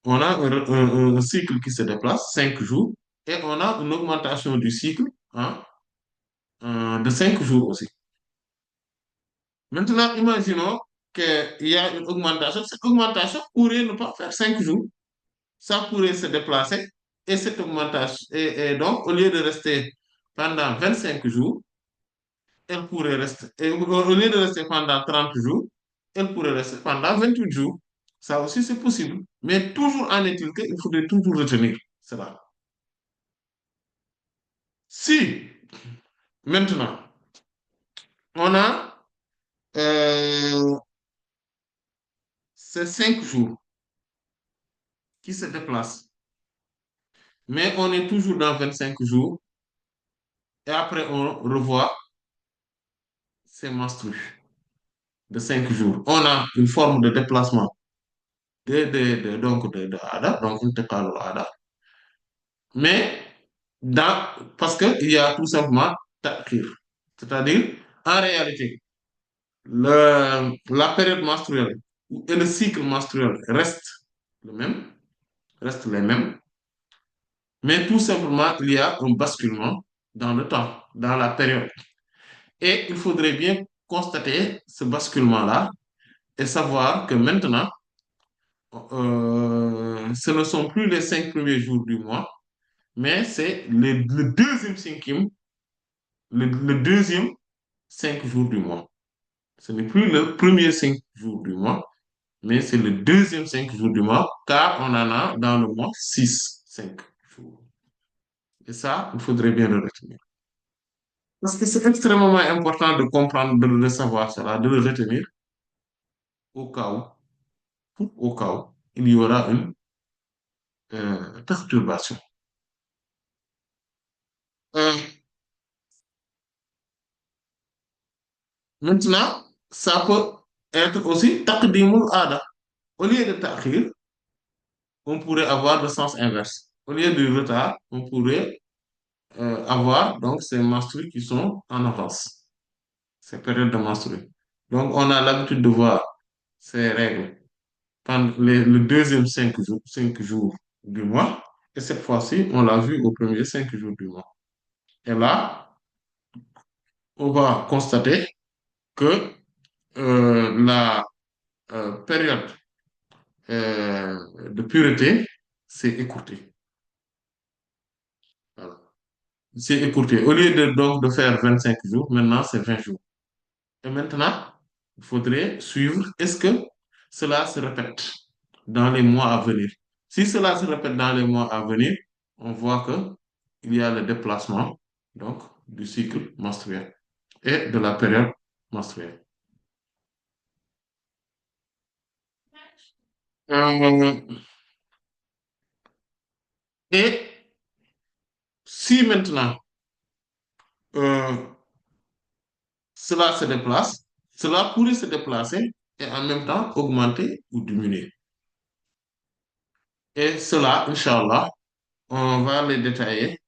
On a un cycle qui se déplace, 5 jours, et on a une augmentation du cycle hein, de 5 jours aussi. Maintenant, imaginons qu'il y a une augmentation. Cette augmentation pourrait ne pas faire 5 jours. Ça pourrait se déplacer. Et cette augmentation, et donc, au lieu de rester pendant 25 jours, elle pourrait rester, et au lieu de rester pendant 30 jours, elle pourrait rester pendant 28 jours. Ça aussi, c'est possible. Mais toujours en est-il qu'il faudrait toujours retenir cela. Si, maintenant, on a ces 5 jours qui se déplacent, mais on est toujours dans 25 jours, et après on revoit ces menstrues de 5 jours. On a une forme de déplacement donc de Ada, donc intégrale Ada, mais parce qu'il y a tout simplement ta'khir. C'est-à-dire, en réalité, la période menstruelle et le cycle menstruel restent le même, restent les mêmes, mais tout simplement, il y a un basculement dans le temps, dans la période. Et il faudrait bien constater ce basculement-là et savoir que maintenant, ce ne sont plus les 5 premiers jours du mois, mais c'est le deuxième cinquième, le deuxième 5 jours du mois. Ce n'est plus le premier 5 jours du mois, mais c'est le deuxième 5 jours du mois, car on en a dans le mois 6, 5 jours. Et ça, il faudrait bien le retenir. Parce que c'est extrêmement important de comprendre, de savoir cela, de le retenir au cas au cas où il y aura une perturbation. Euh, Maintenant, ça peut être aussi taqdimul ada. Au lieu de ta'khir, on pourrait avoir le sens inverse. Au lieu du retard, on pourrait avoir donc ces menstrues qui sont en avance, ces périodes de menstrues. Donc, on a l'habitude de voir ces règles pendant le deuxième 5 jours du mois. Et cette fois-ci, on l'a vu au premier 5 jours du mois. Et là, on va constater que la période de pureté s'est écourtée. Voilà. C'est écourté. Au lieu donc de faire 25 jours, maintenant c'est 20 jours. Et maintenant, il faudrait suivre, est-ce que cela se répète dans les mois à venir? Si cela se répète dans les mois à venir, on voit que il y a le déplacement donc, du cycle menstruel et de la période menstruelle. Euh, et si maintenant euh, cela se déplace, cela pourrait se déplacer et en même temps augmenter ou diminuer. Et cela, Inch'Allah, on va les détailler.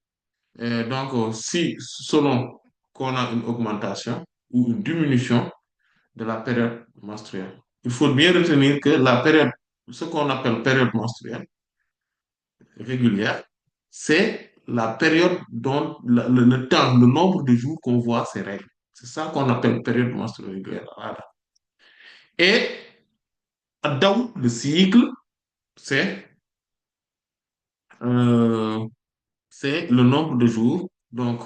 Donc, si selon qu'on a une augmentation ou une diminution de la période menstruelle, il faut bien retenir que la période, ce qu'on appelle période menstruelle régulière, c'est la période dont le temps, le nombre de jours qu'on voit ces règles. C'est ça qu'on appelle période menstruelle régulière. Voilà. Et dans le cycle, c'est euh, c'est le nombre de jours, donc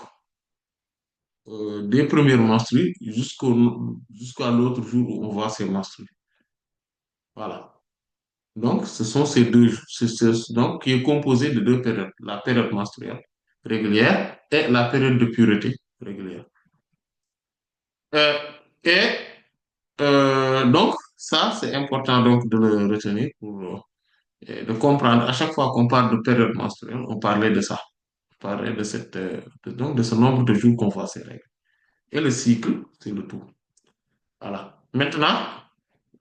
des premières menstrues jusqu'à l'autre jour où on voit ces menstrues. Voilà. Donc, ce sont ces deux, donc, qui est composé de deux périodes, la période menstruelle régulière et la période de pureté régulière. Euh, et donc, ça, c'est important donc de le retenir pour de comprendre. À chaque fois qu'on parle de période menstruelle, on parlait de ça. On parlait de donc de ce nombre de jours qu'on voit ces règles. Et le cycle, c'est le tout. Voilà. Maintenant,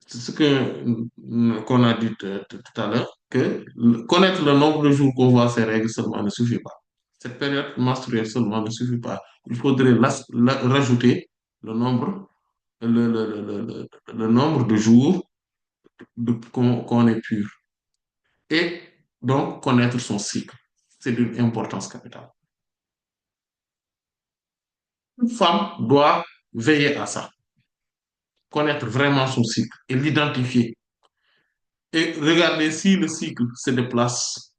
c'est ce qu'on a dit tout à l'heure, que connaître le nombre de jours qu'on voit ces règles seulement ne suffit pas. Cette période menstruelle seulement ne suffit pas. Il faudrait rajouter le nombre, le nombre de jours qu'on est pur. Et donc connaître son cycle. C'est d'une importance capitale. Une femme doit veiller à ça, connaître vraiment son cycle et l'identifier. Et regarder si le cycle se déplace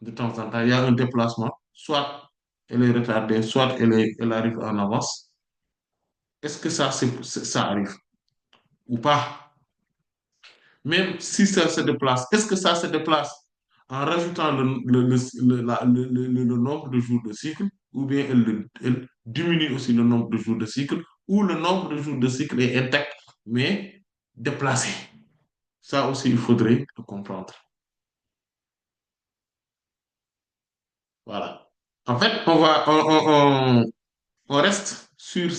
de temps en temps. Il y a un déplacement, soit elle est retardée, soit elle arrive en avance. Est-ce que ça arrive ou pas? Même si ça se déplace, est-ce que ça se déplace en rajoutant le nombre de jours de cycle ou bien elle diminue aussi le nombre de jours de cycle ou le nombre de jours de cycle est intact mais déplacé? Ça aussi, il faudrait le comprendre. Voilà. En fait, on reste sur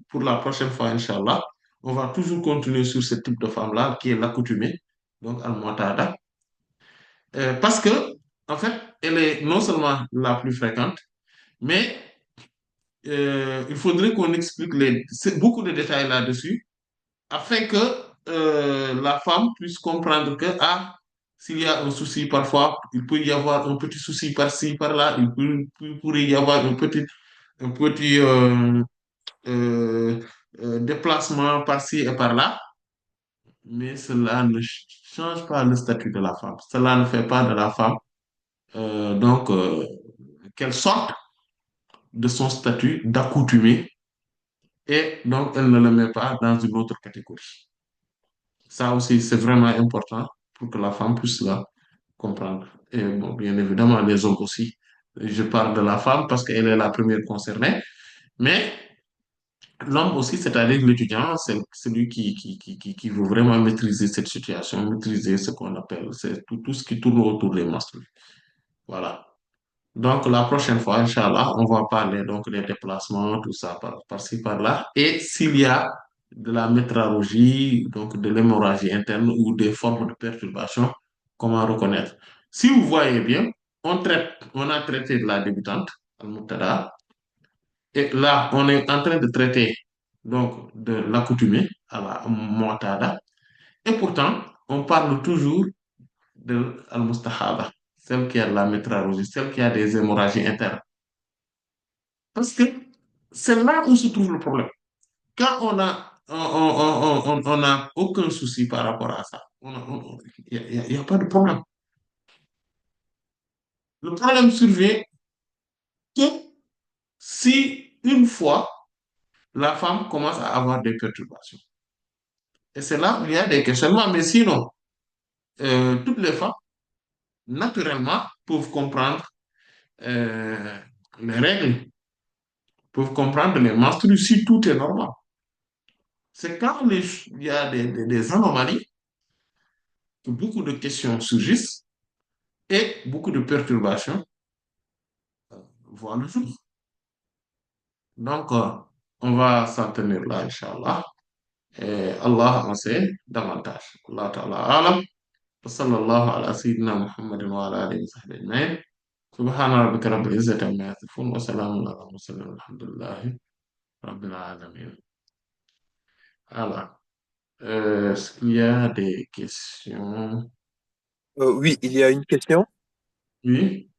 pour la prochaine fois, Inch'Allah, on va toujours continuer sur ce type de femme-là, qui est l'accoutumée, donc al-mu'tada. Parce que, en fait, elle est non seulement la plus fréquente, mais il faudrait qu'on explique beaucoup de détails là-dessus, afin que la femme puisse comprendre que, ah, s'il y a un souci parfois, il peut y avoir un petit souci par-ci, par-là, pourrait y avoir un petit euh, déplacement par-ci et par-là, mais cela ne change pas le statut de la femme. Cela ne fait pas de la femme, donc, qu'elle sorte de son statut d'accoutumée et donc elle ne le met pas dans une autre catégorie. Ça aussi, c'est vraiment important pour que la femme puisse la comprendre. Et bon, bien évidemment, les hommes aussi. Je parle de la femme parce qu'elle est la première concernée, mais l'homme aussi, c'est-à-dire l'étudiant, c'est celui qui veut vraiment maîtriser cette situation, maîtriser ce qu'on appelle, c'est tout ce qui tourne autour des menstrues. Voilà. Donc, la prochaine fois, Inch'Allah, on va parler donc des déplacements, tout ça, par-ci, par-là. Et s'il y a de la métrorragie, donc de l'hémorragie interne ou des formes de perturbation, comment reconnaître? Si vous voyez bien, on a traité de la débutante, al-Muqtada, et là, on est en train de traiter donc de l'accoutumée à la Muqtada. Et pourtant, on parle toujours de al-Mustahada, celle qui a de la métrorragie, celle qui a des hémorragies internes. Parce que c'est là où se trouve le problème. Quand on a aucun souci par rapport à ça, il y a pas de problème. Le problème survient que si une fois la femme commence à avoir des perturbations. Et c'est là où il y a des questionnements. Mais sinon, toutes les femmes, naturellement, peuvent comprendre euh, les règles, peuvent comprendre les menstrues si tout est normal. C'est quand il y a des anomalies que beaucoup de questions surgissent et beaucoup de perturbations voient le jour. Donc, on va s'en tenir là, Inch'Allah. Et Allah en sait davantage. Allah Ta'ala alam. Wa sallallahu ala sayyidina Muhammadin wa ala alihi wa sahbihi ajma'in. Subhana rabbika rabbil izzati amma yasifun wa salamun ala mursalin walhamdulillahi rabbil alamin. Alors, est-ce qu'il y a des questions? Oui, il y a une question. Oui.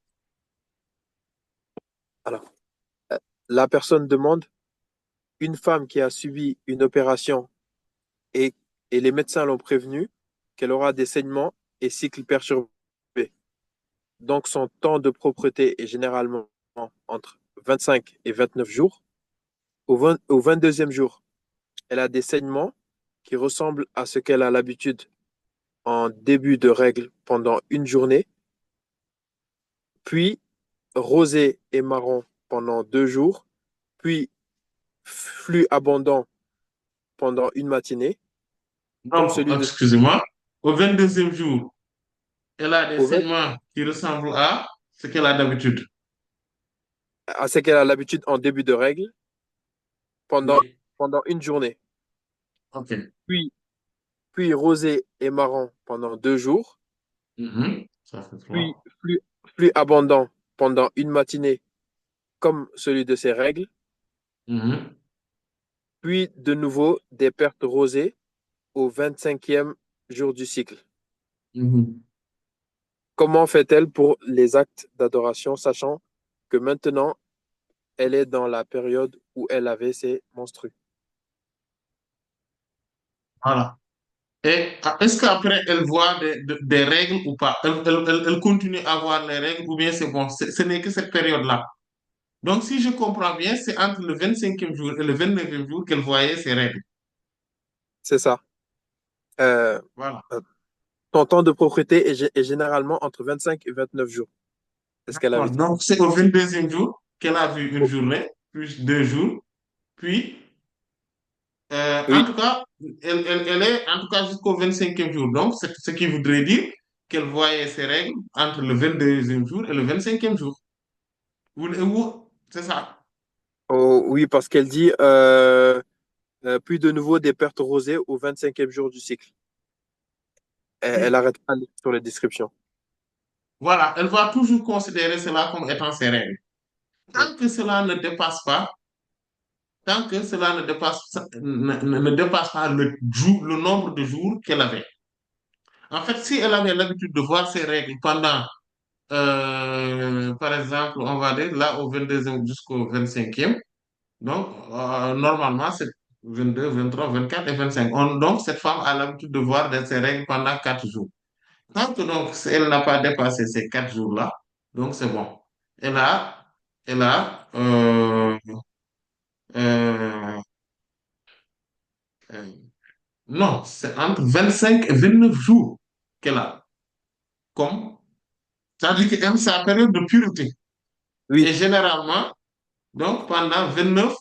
Alors, euh, la personne demande, une femme qui a subi une opération et, et les médecins l'ont prévenue qu'elle aura des saignements et cycles perturbés. Donc, son temps de propreté est généralement entre 25 et 29 jours. Au 22e jour, elle a des saignements qui ressemblent à ce qu'elle a l'habitude en début de règle pendant une journée, puis rosé et marron pendant 2 jours, puis flux abondant pendant une matinée, comme Donc, celui de excusez-moi, au 22e jour, elle a des au 20 saignements qui ressemblent à ce qu'elle a d'habitude. à ce qu'elle a l'habitude en début de règle pendant, Oui. pendant une journée, OK. puis, puis rosé et marron pendant 2 jours, Mhm. Ça fait puis trois. flux abondant pendant une matinée, comme celui de ses règles, Mhm. puis de nouveau des pertes rosées au 25e jour du cycle. Mhm. Comment fait-elle pour les actes d'adoration, sachant que maintenant elle est dans la période où elle avait ses menstrues? Voilà. Et est-ce qu'après, elle voit des règles ou pas? Elle continue à voir les règles ou bien c'est bon, ce n'est que cette période-là. Donc, si je comprends bien, c'est entre le 25e jour et le 29e jour qu'elle voyait ses règles. C'est ça. Euh, Voilà. euh, Ton temps de propreté est généralement entre 25 et 29 jours. C'est ce qu'elle D'accord. avait dit. Donc, c'est au 22e jour qu'elle a vu une journée, plus 2 jours, puis en Oui, tout cas, elle est en tout cas jusqu'au 25e jour. Donc, c'est ce qui voudrait dire qu'elle voyait ses règles entre le 22e jour et le 25e jour. C'est ça. Oh, oui, parce qu'elle dit puis de nouveau des pertes rosées au 25e jour du cycle. Elle Oui. arrête pas de lire sur les descriptions. Voilà, elle va toujours considérer cela comme étant ses règles. Oui, Tant que cela ne dépasse pas, tant que cela ne dépasse pas le nombre de jours qu'elle avait. En fait, si elle avait l'habitude de voir ses règles pendant, par exemple, on va dire là au 22e jusqu'au 25e, donc normalement c'est 22, 23, 24 et 25. Donc cette femme a l'habitude de voir ses règles pendant 4 jours. Tant que donc elle n'a pas dépassé ces 4 jours-là, donc c'est bon. Elle a, elle a euh, euh, non, c'est entre 25 et 29 jours qu'elle a. Comme, c'est-à-dire qu'elle, c'est la période de pureté. oui, Et généralement, donc pendant 29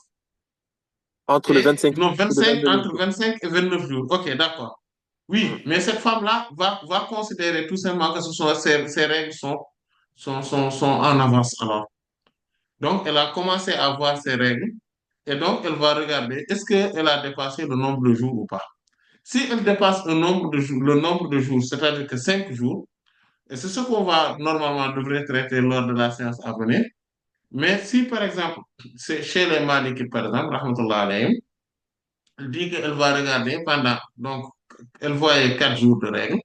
entre le et, 25e non, et le 25, 29e entre jour. 25 et 29 jours. Ok, d'accord. Mhm. Oui, mais cette femme-là va considérer tout simplement que ses règles sont en avance alors. Donc, elle a commencé à voir ses règles et donc elle va regarder est-ce qu'elle a dépassé le nombre de jours ou pas. Si elle dépasse le nombre de jours, c'est-à-dire que 5 jours, et c'est ce qu'on va normalement devrait traiter lors de la séance à venir. Mais si par exemple, c'est chez les Malikites par exemple, rahmatullah alayhim, elle dit qu'elle va regarder pendant, donc elle voyait 4 jours de règles,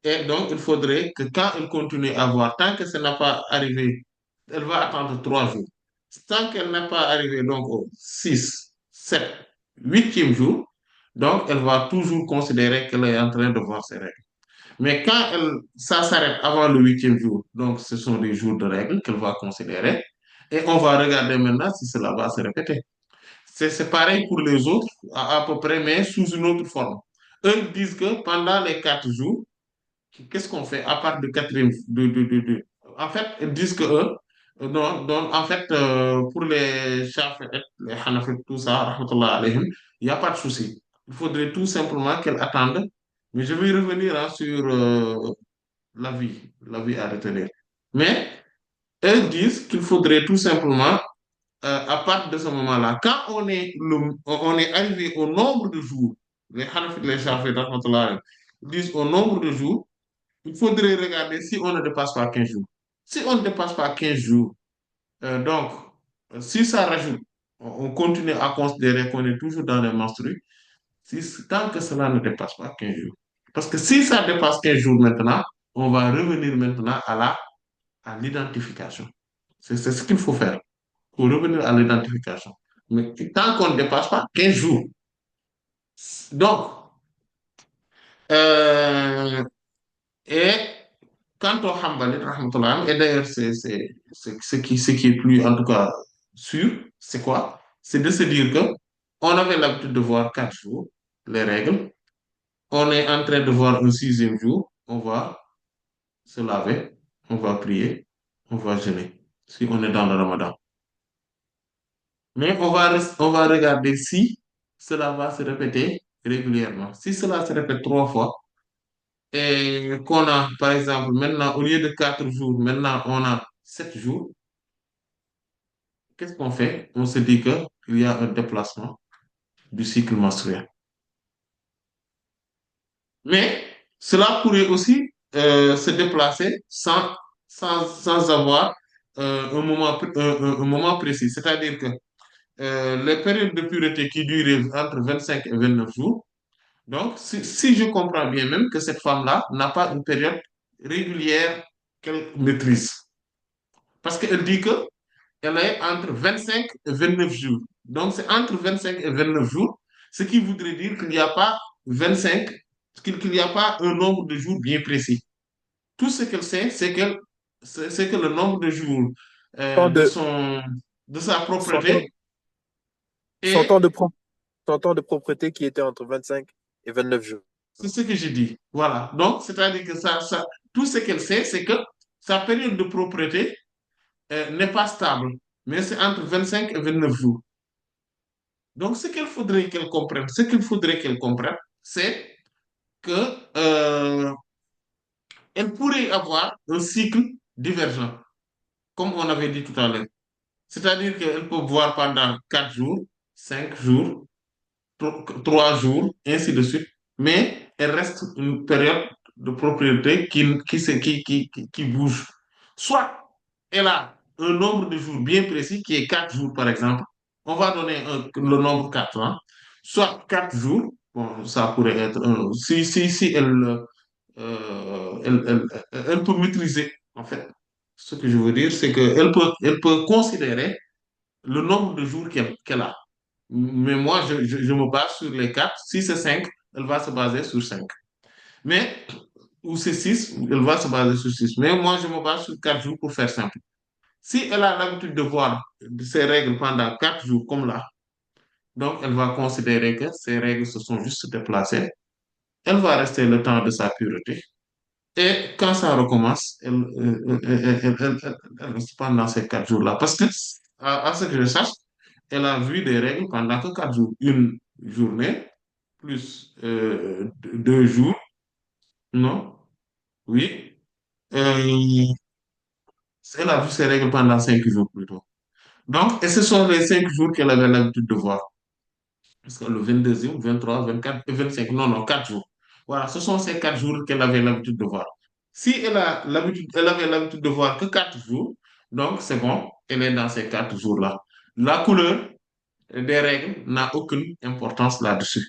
et donc il faudrait que quand elle continue à voir, tant que ça n'a pas arrivé, elle va attendre 3 jours. Tant qu'elle n'a pas arrivé donc au 6, 7, 8e jour, donc elle va toujours considérer qu'elle est en train de voir ses règles. Mais quand ça s'arrête avant le 8e jour, donc ce sont des jours de règles qu'elle va considérer, et on va regarder maintenant si cela va se répéter. C'est pareil pour les autres, à peu près, mais sous une autre forme. Eux disent que pendant les 4 jours, qu'est-ce qu'on fait à part de quatrième En fait, ils disent que eux, donc, en fait, pour les Shafi'ites, les Hanafites, tout ça, rahmatullah alayhim, il n'y a pas de souci. Il faudrait tout simplement qu'elle attende. Mais je vais revenir hein, sur la vie à retenir. Mais eux disent qu'il faudrait tout simplement, à partir de ce moment-là, quand on est arrivé au nombre de jours, les Hanafites, les Shafi'ites, rahmatullah alayhim, disent au nombre de jours, il faudrait regarder si on ne dépasse pas 15 jours. Si on ne dépasse pas 15 jours, donc, si ça rajoute, on continue à considérer qu'on est toujours dans les menstrues, tant que cela ne dépasse pas 15 jours. Parce que si ça dépasse 15 jours maintenant, on va revenir maintenant à l'identification. C'est ce qu'il faut faire pour revenir à l'identification. Mais tant qu'on ne dépasse pas 15 jours. Donc, euh, et quant au Hanbali, rahmatullah, et d'ailleurs, ce qui est plus, en tout cas, sûr, c'est quoi? C'est de se dire que on avait l'habitude de voir 4 jours, les règles. On est en train de voir un 6e jour. On va se laver, on va prier, on va jeûner, si on est dans le Ramadan. Mais on va regarder si cela va se répéter régulièrement. Si cela se répète 3 fois, et qu'on a, par exemple, maintenant, au lieu de 4 jours, maintenant, on a 7 jours, qu'est-ce qu'on fait? On se dit qu'il y a un déplacement du cycle menstruel. Mais cela pourrait aussi se déplacer sans avoir un moment précis. C'est-à-dire que les périodes de pureté qui durent entre 25 et 29 jours, donc si je comprends bien même que cette femme-là n'a pas une période régulière qu'elle maîtrise. Parce qu'elle dit que elle est entre 25 et 29 jours. Donc, c'est entre 25 et 29 jours, ce qui voudrait dire qu'il n'y a pas 25, qu'il n'y a pas un nombre de jours bien précis. Tout ce qu'elle sait, c'est que le nombre de jours Temps de, de, de sa son temps, propreté son temps de, est, pro- son temps de propreté qui était entre 25 et 29 jours. c'est ce que j'ai dit. Voilà. Donc, c'est-à-dire que tout ce qu'elle sait, c'est que sa période de propreté n'est pas stable, mais c'est entre 25 et 29 jours. Donc, ce qu'il faudrait qu'elle comprenne, c'est que elle pourrait avoir un cycle divergent, comme on avait dit tout à l'heure. C'est-à-dire qu'elle peut voir pendant 4 jours, 5 jours, 3 jours, ainsi de suite. Mais elle reste une période de propriété qui bouge. Soit elle a un nombre de jours bien précis, qui est 4 jours par exemple. On va donner le nombre 4, hein. Soit 4 jours, bon, ça pourrait être si elle peut maîtriser, en fait. Ce que je veux dire, c'est qu'elle peut considérer le nombre de jours qu'elle a. Mais moi, je me base sur les 4. Si c'est 5, elle va se baser sur 5. Mais, ou c'est 6, elle va se baser sur 6. Mais moi, je me base sur 4 jours pour faire simple. Si elle a l'habitude de voir ses règles pendant 4 jours, comme là, donc elle va considérer que ses règles se sont juste déplacées. Elle va rester le temps de sa pureté. Et quand ça recommence, elle reste pendant ces 4 jours-là. Parce que, à ce que je sache, elle a vu des règles pendant que 4 jours. Une journée, plus 2 jours, non? Oui. Euh, Elle a vu ses règles pendant 5 jours plutôt. Donc, et ce sont les 5 jours qu'elle avait l'habitude de voir. Parce que le 22e, 23, 24 et 25, non, non, 4 jours. Voilà, ce sont ces 4 jours qu'elle avait l'habitude de voir. Si elle avait l'habitude de voir que 4 jours, donc c'est bon, elle est dans ces 4 jours-là. La couleur des règles n'a aucune importance là-dessus.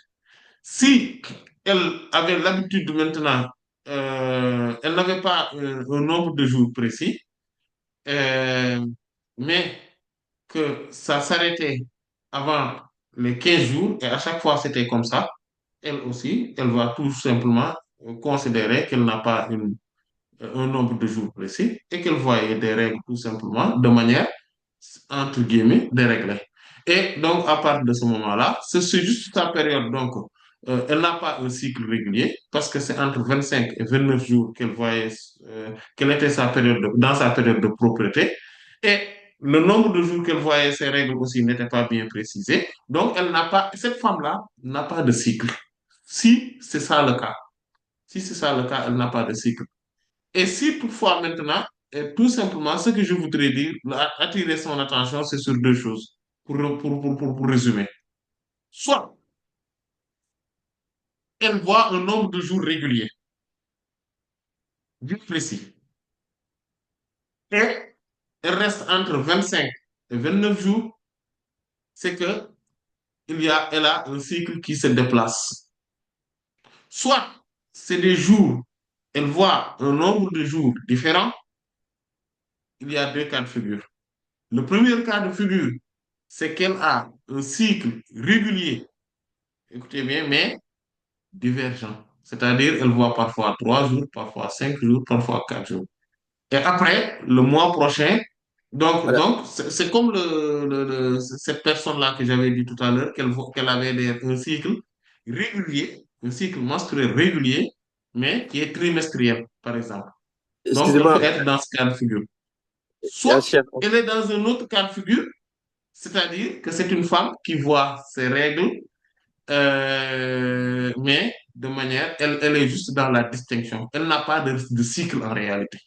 Si elle avait l'habitude maintenant, elle n'avait pas un nombre de jours précis, euh, mais que ça s'arrêtait avant les 15 jours et à chaque fois c'était comme ça, elle aussi, elle va tout simplement considérer qu'elle n'a pas un nombre de jours précis et qu'elle voyait des règles tout simplement de manière, entre guillemets, déréglée. Et donc, à partir de ce moment-là, c'est juste sa période. Donc, elle n'a pas un cycle régulier parce que c'est entre 25 et 29 jours qu'elle voyait, quelle était sa période dans sa période de propriété. Et le nombre de jours qu'elle voyait ces règles aussi n'était pas bien précisé. Donc, cette femme-là n'a pas de cycle. Si c'est ça le cas, si c'est ça le cas, elle n'a pas de cycle. Et si toutefois maintenant, tout simplement, ce que je voudrais dire, attirer son attention, c'est sur deux choses, pour résumer. Soit elle voit un nombre de jours régulier, bien précis, et elle reste entre 25 et 29 jours, c'est que elle a un cycle qui se déplace. Soit c'est des jours, elle voit un nombre de jours différent, il y a deux cas de figure. Le premier cas de figure, c'est qu'elle a un cycle régulier, écoutez bien, mais divergent. C'est-à-dire, elle voit parfois 3 jours, parfois 5 jours, parfois 4 jours. Et après, le mois prochain, Voilà. donc c'est comme cette personne-là que j'avais dit tout à l'heure, qu'elle avait un cycle régulier, un cycle menstruel régulier, mais qui est trimestriel, par exemple. Donc, elle Excusez-moi, peut être dans ce cas de figure. Soit Yacine, elle est dans un autre cas de figure, c'est-à-dire que c'est une femme qui voit ses règles, mais de manière, elle est juste dans la distinction. Elle n'a pas de cycle en réalité.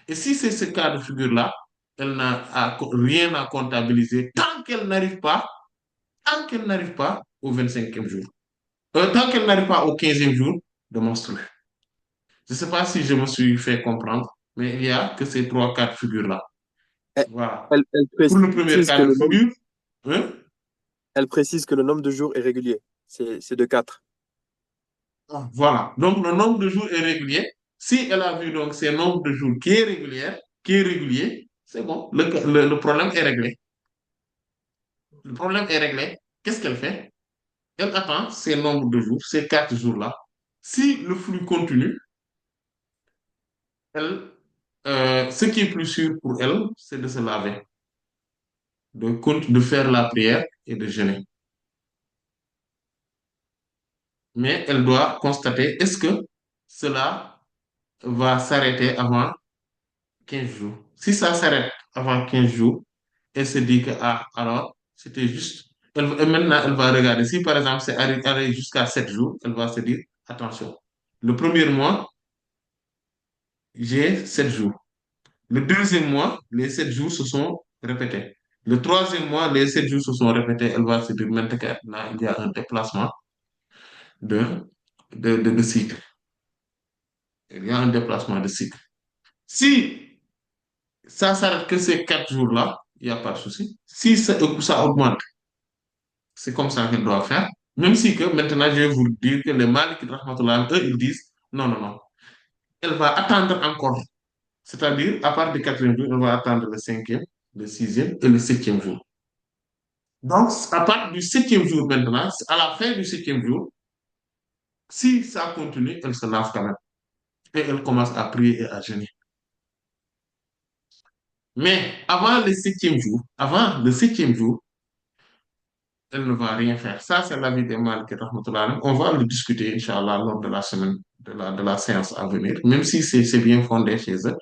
Et si c'est ce cas de figure-là, elle rien à comptabiliser tant qu'elle n'arrive pas au 25e jour. Tant qu'elle n'arrive pas au 15e jour de menstruer. Je ne sais pas si je me suis fait comprendre, mais il n'y a que ces trois cas de figure-là. elle, Voilà. elle Pour le premier précise cas que de le nombre, figure, hein, elle précise que le nombre de jours est régulier. C'est de 4. voilà. Donc, le nombre de jours est régulier. Si elle a vu donc ces nombres de jours qui est régulier, c'est bon. Le problème est réglé. Le problème est réglé. Qu'est-ce qu'elle fait? Elle attend ces nombres de jours, ces 4 jours-là. Si le flux continue, ce qui est plus sûr pour elle, c'est de se laver, de faire la prière et de jeûner. Mais elle doit constater, est-ce que cela va s'arrêter avant 15 jours? Si ça s'arrête avant 15 jours, elle se dit que, ah, alors, c'était juste. Et maintenant, elle va regarder. Si, par exemple, c'est arrêté jusqu'à 7 jours, elle va se dire, attention, le premier mois, j'ai 7 jours. Le deuxième mois, les 7 jours se sont répétés. Le troisième mois, les 7 jours se sont répétés, elle va se dire maintenant qu'il y a un déplacement de, de cycle. Il y a un déplacement de cycle. Si ça s'arrête que ces 4 jours-là, il n'y a pas de souci. Si ça augmente, c'est comme ça qu'elle doit faire. Même si que maintenant, je vais vous dire que les Malikites, rahmatullah, eux, ils disent non, non, non. Elle va attendre encore. C'est-à-dire, à part du quatrième jour, elle va attendre le cinquième, le sixième et le septième jour. Donc, à partir du septième jour maintenant, à la fin du septième jour, si ça continue, elle se lave quand même. Et elle commence à prier et à jeûner. Mais avant le septième jour, elle ne va rien faire. Ça, c'est l'avis des Malikites, rahmatullah alayhim. On va le discuter, Inch'Allah, lors de la semaine, de la séance à venir, même si c'est bien fondé chez eux.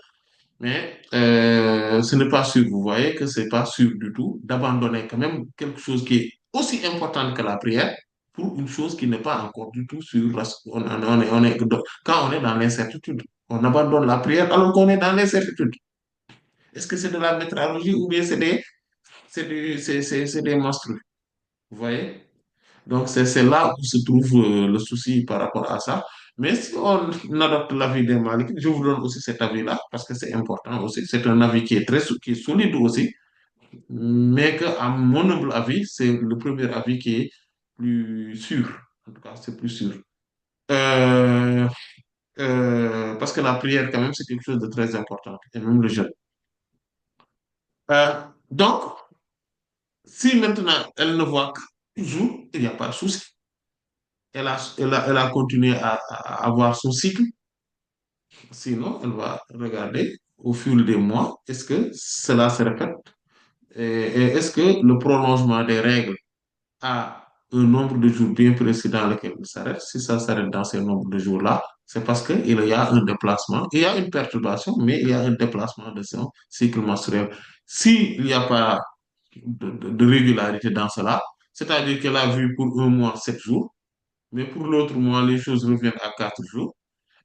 Mais ce n'est pas sûr, vous voyez que c'est pas sûr du tout d'abandonner quand même quelque chose qui est aussi important que la prière pour une chose qui n'est pas encore du tout sûre. Quand on est dans l'incertitude, on abandonne la prière alors qu'on est dans l'incertitude. Est-ce que c'est de la métralogie ou bien c'est des monstrues? Vous voyez? Donc, c'est là où se trouve le souci par rapport à ça. Mais si on adopte l'avis des Malikites, je vous donne aussi cet avis-là, parce que c'est important aussi. C'est un avis qui est qui est solide aussi, mais que, à mon humble avis, c'est le premier avis qui est plus sûr. En tout cas, c'est plus sûr. Euh, parce que la prière, quand même, c'est quelque chose de très important, et même le jeûne. Donc, si maintenant elle ne voit que toujours, il n'y a pas de souci. Elle a continué à avoir son cycle. Sinon, elle va regarder au fil des mois, est-ce que cela se répète? Et est-ce que le prolongement des règles a un nombre de jours bien précis dans lequel il s'arrête? Si ça s'arrête dans ces nombres de jours-là, c'est parce qu'il y a un déplacement, il y a une perturbation, mais il y a un déplacement de son cycle menstruel. S'il n'y a pas de régularité dans cela, c'est-à-dire qu'elle a vu pour un mois 7 jours, mais pour l'autre mois, les choses reviennent à 4 jours,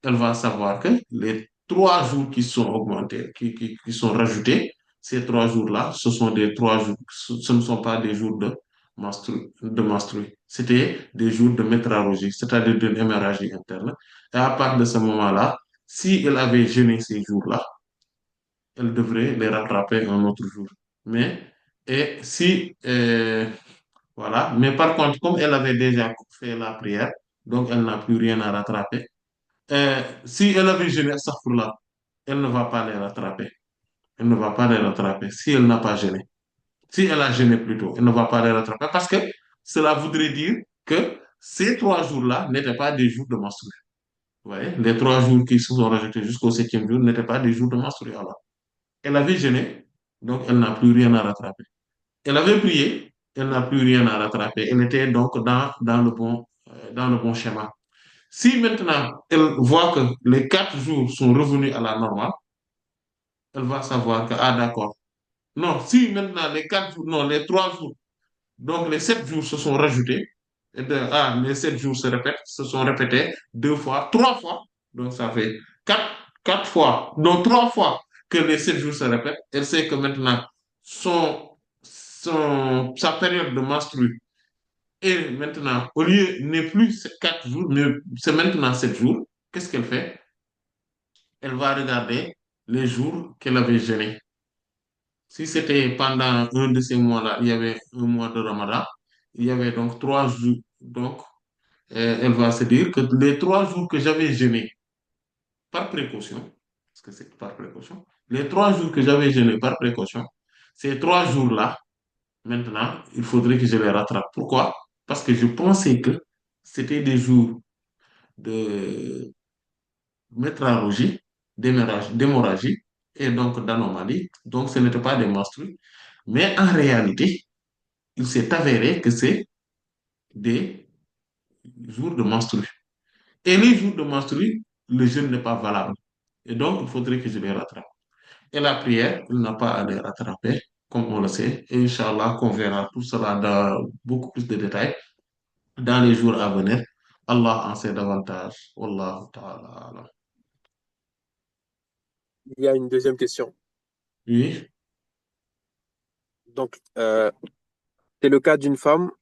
elle va savoir que les 3 jours qui sont augmentés, qui sont rajoutés, ces 3 jours-là, ce sont des 3 jours, ce ne sont pas des jours de menstru. C'était des jours de métralogie, c'est-à-dire d'une hémorragie interne. Et à partir de ce moment-là, si elle avait jeûné ces jours-là, elle devrait les rattraper un autre jour. Mais, et si, voilà, mais par contre, comme elle avait déjà fait la prière, donc elle n'a plus rien à rattraper. Si elle avait jeûné, là, elle ne va pas les rattraper. Elle ne va pas les rattraper si elle n'a pas jeûné. Si elle a jeûné plutôt, elle ne va pas les rattraper parce que cela voudrait dire que ces 3 jours-là n'étaient pas des jours de menstru. Vous voyez, les 3 jours qui se sont rajoutés jusqu'au septième jour n'étaient pas des jours de menstru. Alors, elle avait jeûné, donc elle n'a plus rien à rattraper. Elle avait prié, elle n'a plus rien à rattraper. Elle était donc dans le bon schéma. Si maintenant elle voit que les 4 jours sont revenus à la normale, elle va savoir que, ah d'accord. Non, si maintenant les 4 jours, non, les 3 jours, donc les 7 jours se sont rajoutés, les 7 jours se sont répétés 2 fois, 3 fois, donc ça fait 4 fois, donc 3 fois que les 7 jours se répètent. Elle sait que maintenant sa période de menstru est maintenant, au lieu n'est plus 4 jours, mais c'est maintenant 7 jours. Qu'est-ce qu'elle fait? Elle va regarder les jours qu'elle avait jeûné. Si c'était pendant un de ces mois-là, il y avait un mois de Ramadan, il y avait donc 3 jours. Donc, elle va se dire que les 3 jours que j'avais jeûné par précaution, parce que c'est par précaution, les 3 jours que j'avais jeûné par précaution, ces 3 jours-là, maintenant, il faudrait que je les rattrape. Pourquoi? Parce que je pensais que c'était des jours de métralogie, d'hémorragie et donc d'anomalie. Donc, ce n'était pas des menstrues. Mais en réalité, il s'est avéré que c'est des jours de menstrues. Et les jours de menstrues, le jeûne n'est pas valable. Et donc, il faudrait que je les rattrape. Et la prière, il n'a pas à les rattraper, comme on le sait. Et Inch'Allah, qu'on verra tout cela dans beaucoup plus de détails dans les jours à venir. Allah en sait davantage. Wallahu ta'ala alam. Il y a une deuxième question. Oui, Donc, c'est le cas d'une femme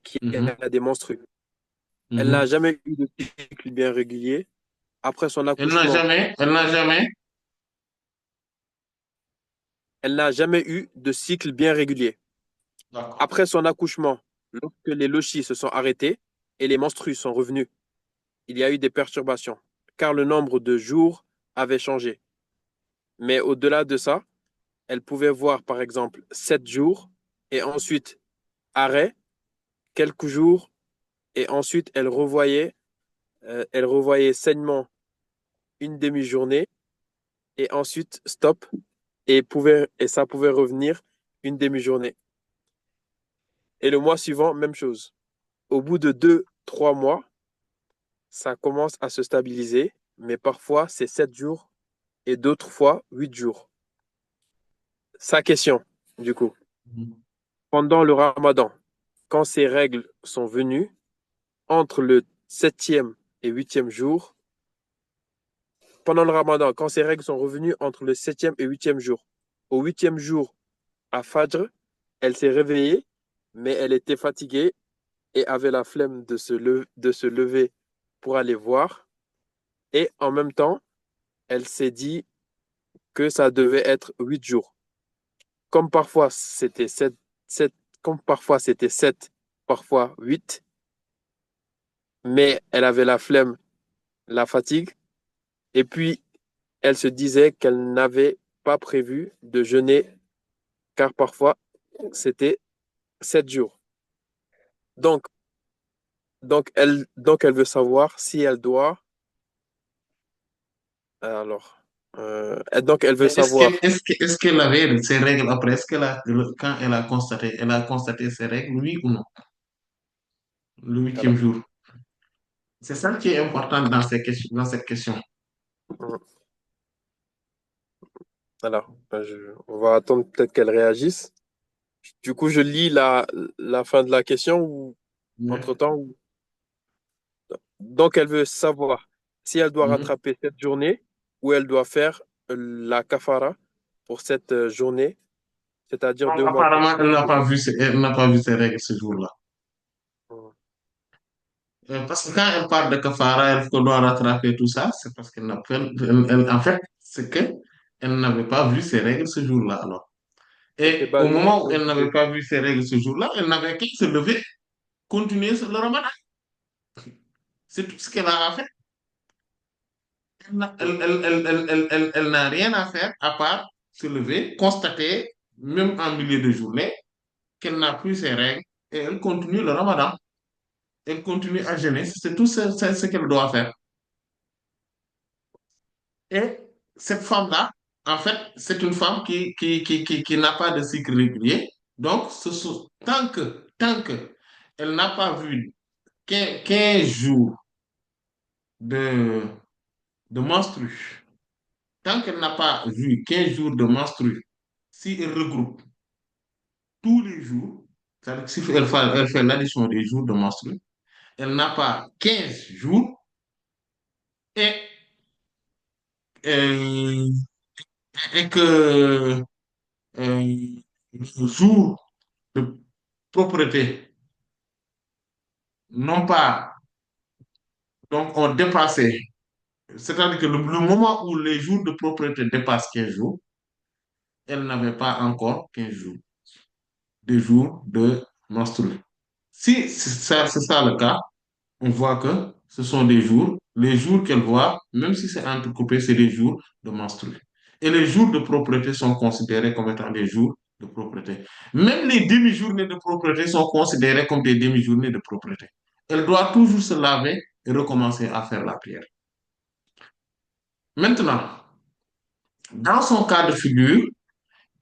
qui Mhm. a des menstrues. Elle n'a Mhm. jamais eu de cycle bien régulier. Après son accouchement, Elle n'a jamais, elle n'a jamais eu de cycle bien régulier. d'accord. Après son accouchement, lorsque les lochis se sont arrêtés et les menstrues sont revenus, il y a eu des perturbations, car le nombre de jours avait changé. Mais au-delà de ça, elle pouvait voir par exemple 7 jours et ensuite arrêt, quelques jours, et ensuite elle revoyait saignement une demi-journée et ensuite stop et ça pouvait revenir une demi-journée. Et le mois suivant, même chose. Au bout de 2, 3 mois, ça commence à se stabiliser, mais parfois c'est 7 jours et d'autres fois 8 jours. Sa question, du coup, Mhm. pendant le ramadan, quand ces règles sont venues, entre le septième et huitième jour, pendant le ramadan, quand ces règles sont revenues entre le septième et huitième jour, au huitième jour, à Fajr, elle s'est réveillée, mais elle était fatiguée et avait la flemme de se lever pour aller voir. Et en même temps, elle s'est dit que ça devait être 8 jours. Comme parfois c'était 7, comme parfois c'était 7, parfois 8, mais elle avait la flemme, la fatigue, et puis elle se disait qu'elle n'avait pas prévu de jeûner, car parfois c'était 7 jours. Donc, donc elle veut savoir si elle doit, alors, donc elle veut Mais savoir, est-ce qu'elle avait ses règles après? Quand elle a constaté ses règles, oui ou non? Le huitième alors, jour. C'est ça qui est important dans dans cette question. alors, on va attendre peut-être qu'elle réagisse. Du coup, je lis la fin de la question ou Ouais. entre-temps. Donc, elle veut savoir si elle doit Mhm. rattraper cette journée ou elle doit faire la kafara pour cette journée, c'est-à-dire Donc, 2 mois apparemment, complets. elle n'a pas vu ses règles ce jour-là. Parce que quand elle parle de kafara, elle doit rattraper tout ça, c'est parce qu'elle n'a pas, en fait, c'est que elle n'avait pas vu ses règles ce jour-là, alors. Elle s'est Et au basée moment où sur elle n'avait deux. pas vu ses règles ce jour-là, elle n'avait qu'à se lever, continuer sur le ramadan. C'est tout ce qu'elle a à faire. Elle n'a rien à faire à part se lever, constater, même en milieu de journée, qu'elle n'a plus ses règles et elle continue le ramadan. Elle continue à jeûner. C'est tout ce qu'elle doit faire. Et cette femme-là, en fait, c'est une femme qui n'a pas de cycle régulier. Donc, tant que elle n'a pas vu 15 jours de, de menstrues, tant qu'elle n'a pas vu 15 jours de menstrues, si elle regroupe tous les jours, c'est-à-dire que si elle fait l'addition des jours de menstrues, elle n'a pas 15 jours et, euh, et que le jour de propreté non pas, donc ont dépassé, c'est-à-dire que le moment où les jours de propreté dépassent 15 jours, elle n'avait pas encore 15 jours, de jours de menstrues. Si c'est ça le cas, on voit que ce sont des jours, les jours qu'elle voit, même si c'est entrecoupé, c'est des jours de menstrues. Et les jours de propreté sont considérés comme étant des jours de propreté. Même les demi-journées de propreté sont considérées comme des demi-journées de propreté. Elle doit toujours se laver et recommencer à faire la prière. Maintenant, dans son cas de figure,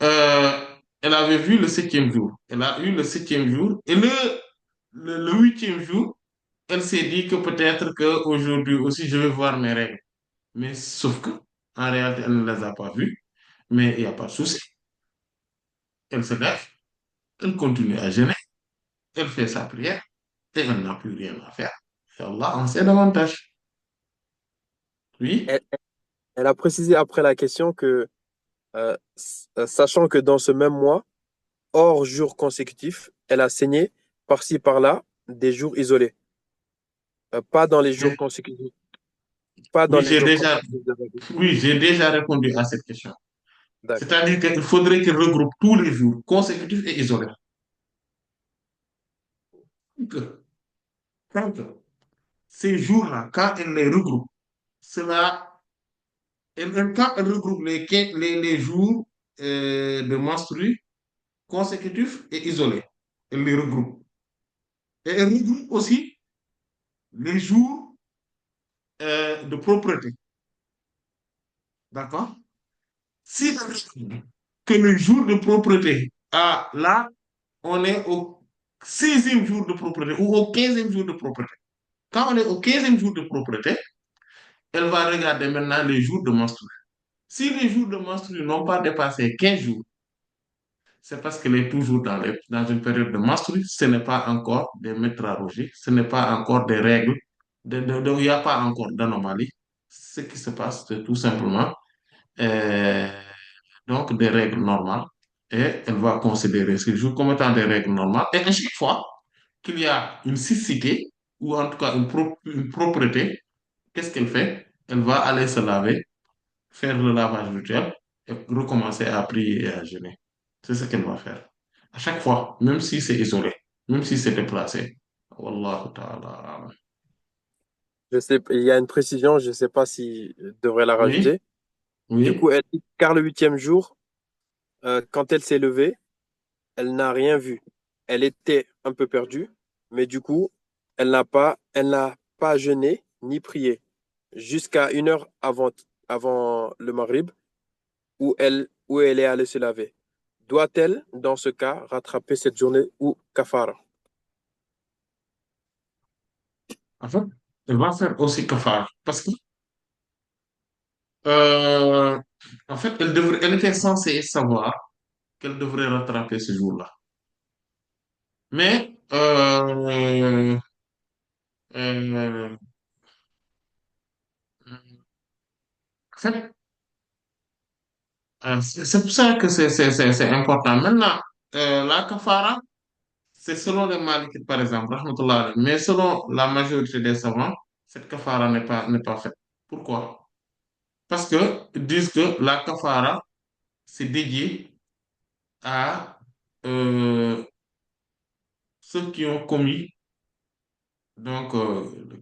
euh, elle avait vu le septième jour. Elle a eu le septième jour et le huitième jour, elle s'est dit que peut-être qu'aujourd'hui aussi, je vais voir mes règles. Mais sauf que, en réalité, elle ne les a pas vues. Mais il n'y a pas de souci. Elle se lève, elle continue à jeûner, elle fait sa prière et elle n'a plus rien à faire. Et Allah en sait davantage. Oui. Elle, elle a précisé après la question que, sachant que dans ce même mois, hors jours consécutifs, elle a saigné par-ci par-là des jours isolés. Pas dans les jours consécutifs. Pas dans Oui, les jours consécutifs de règles. j'ai déjà répondu à cette question. D'accord. C'est-à-dire qu'il faudrait qu'il regroupe tous les jours, consécutifs et isolés. Donc, donc, ces jours-là, quand elle les regroupe, cela, quand elle regroupe les jours de menstrues consécutifs et isolés, elle les regroupe. Et elle regroupe aussi les jours de propreté. D'accord? Si elle regroupe que le jour de propreté, ah, là, on est au 16e jour de propreté ou au 15e jour de propreté. Quand on est au 15e jour de propreté, elle va regarder maintenant les jours de menstrues. Si les jours de menstrues n'ont pas dépassé 15 jours, c'est parce qu'elle est toujours dans une période de menstrues. Ce n'est pas encore des métralogies, ce n'est pas encore des règles, il n'y a pas encore d'anomalie. Ce qui se passe, c'est tout simplement euh, donc des règles normales. Et elle va considérer ces jours comme étant des règles normales. Et à chaque fois qu'il y a une cécité, ou en tout cas une propreté, qu'est-ce qu'elle fait? Elle va aller se laver, faire le lavage rituel et recommencer à prier et à jeûner. C'est ce qu'elle va faire. À chaque fois, même si c'est isolé, même si c'est déplacé. Wallahu ta'ala. Je sais, il y a une précision, je ne sais pas si je devrais la Oui, rajouter. Du coup, oui. elle dit, car le huitième jour, quand elle s'est levée, elle n'a rien vu. Elle était un peu perdue, mais du coup, elle n'a pas jeûné ni prié jusqu'à une heure avant le Maghrib où elle est allée se laver. Doit-elle, dans ce cas, rattraper cette journée ou kafara? En fait, elle va faire aussi kafar. Parce que, euh, en fait, elle était censée savoir qu'elle devrait rattraper ce jour-là. Mais, euh, en fait, c'est pour ça que c'est important. Maintenant, la kafara, c'est selon les malikites, par exemple, rahmatullah alayhi. Mais selon la majorité des savants, cette kafara n'est pas faite. Pourquoi? Parce que ils disent que la kafara, c'est dédié à ceux qui ont commis, donc,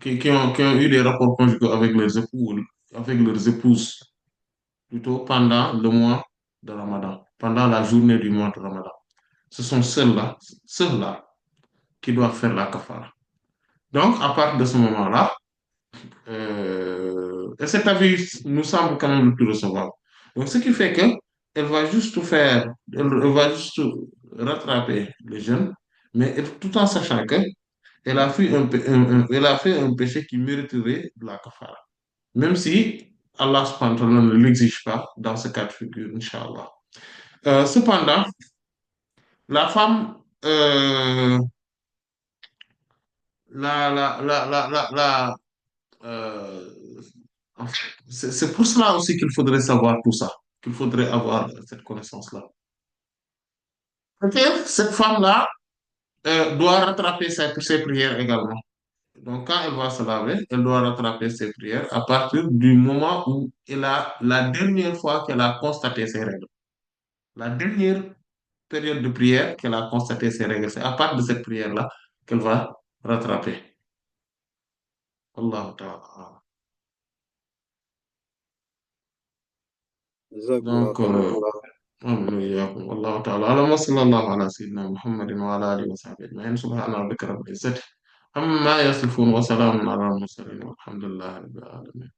qui ont eu des rapports conjugaux avec leurs épouses, plutôt pendant le mois de Ramadan, pendant la journée du mois de Ramadan. Ce sont ceux-là qui doivent faire la kafara. Donc, à partir de ce moment-là, et cet avis nous semble quand même le plus recevable. Donc, ce qui fait que elle va juste rattraper les jeunes, mais tout en sachant que elle a fait elle a fait un péché qui mériterait de la kafara. Même si Allah subhanahu wa ta'ala ne l'exige pas dans ce cas de figure, Inch'Allah. Cependant, la femme, euh, en fait, c'est pour cela aussi qu'il faudrait savoir tout ça, qu'il faudrait avoir cette connaissance-là. Peut-être cette femme-là doit rattraper ses prières également. Donc, quand elle va se laver, elle doit rattraper ses prières à partir du moment où elle a la dernière fois qu'elle a constaté ses règles. La dernière période de prière qu'elle a constaté ses règles, c'est à partir de cette prière-là qu'elle va rattraper. Allah Ta'ala. Jazakumullah Donc, khairan. آمين وإياكم والله تعالى أعلم وصلى الله على سيدنا محمد وعلى آله وصحبه أجمعين سبحان ربك رب العزة عما يصفون وسلام على المرسلين والحمد لله رب العالمين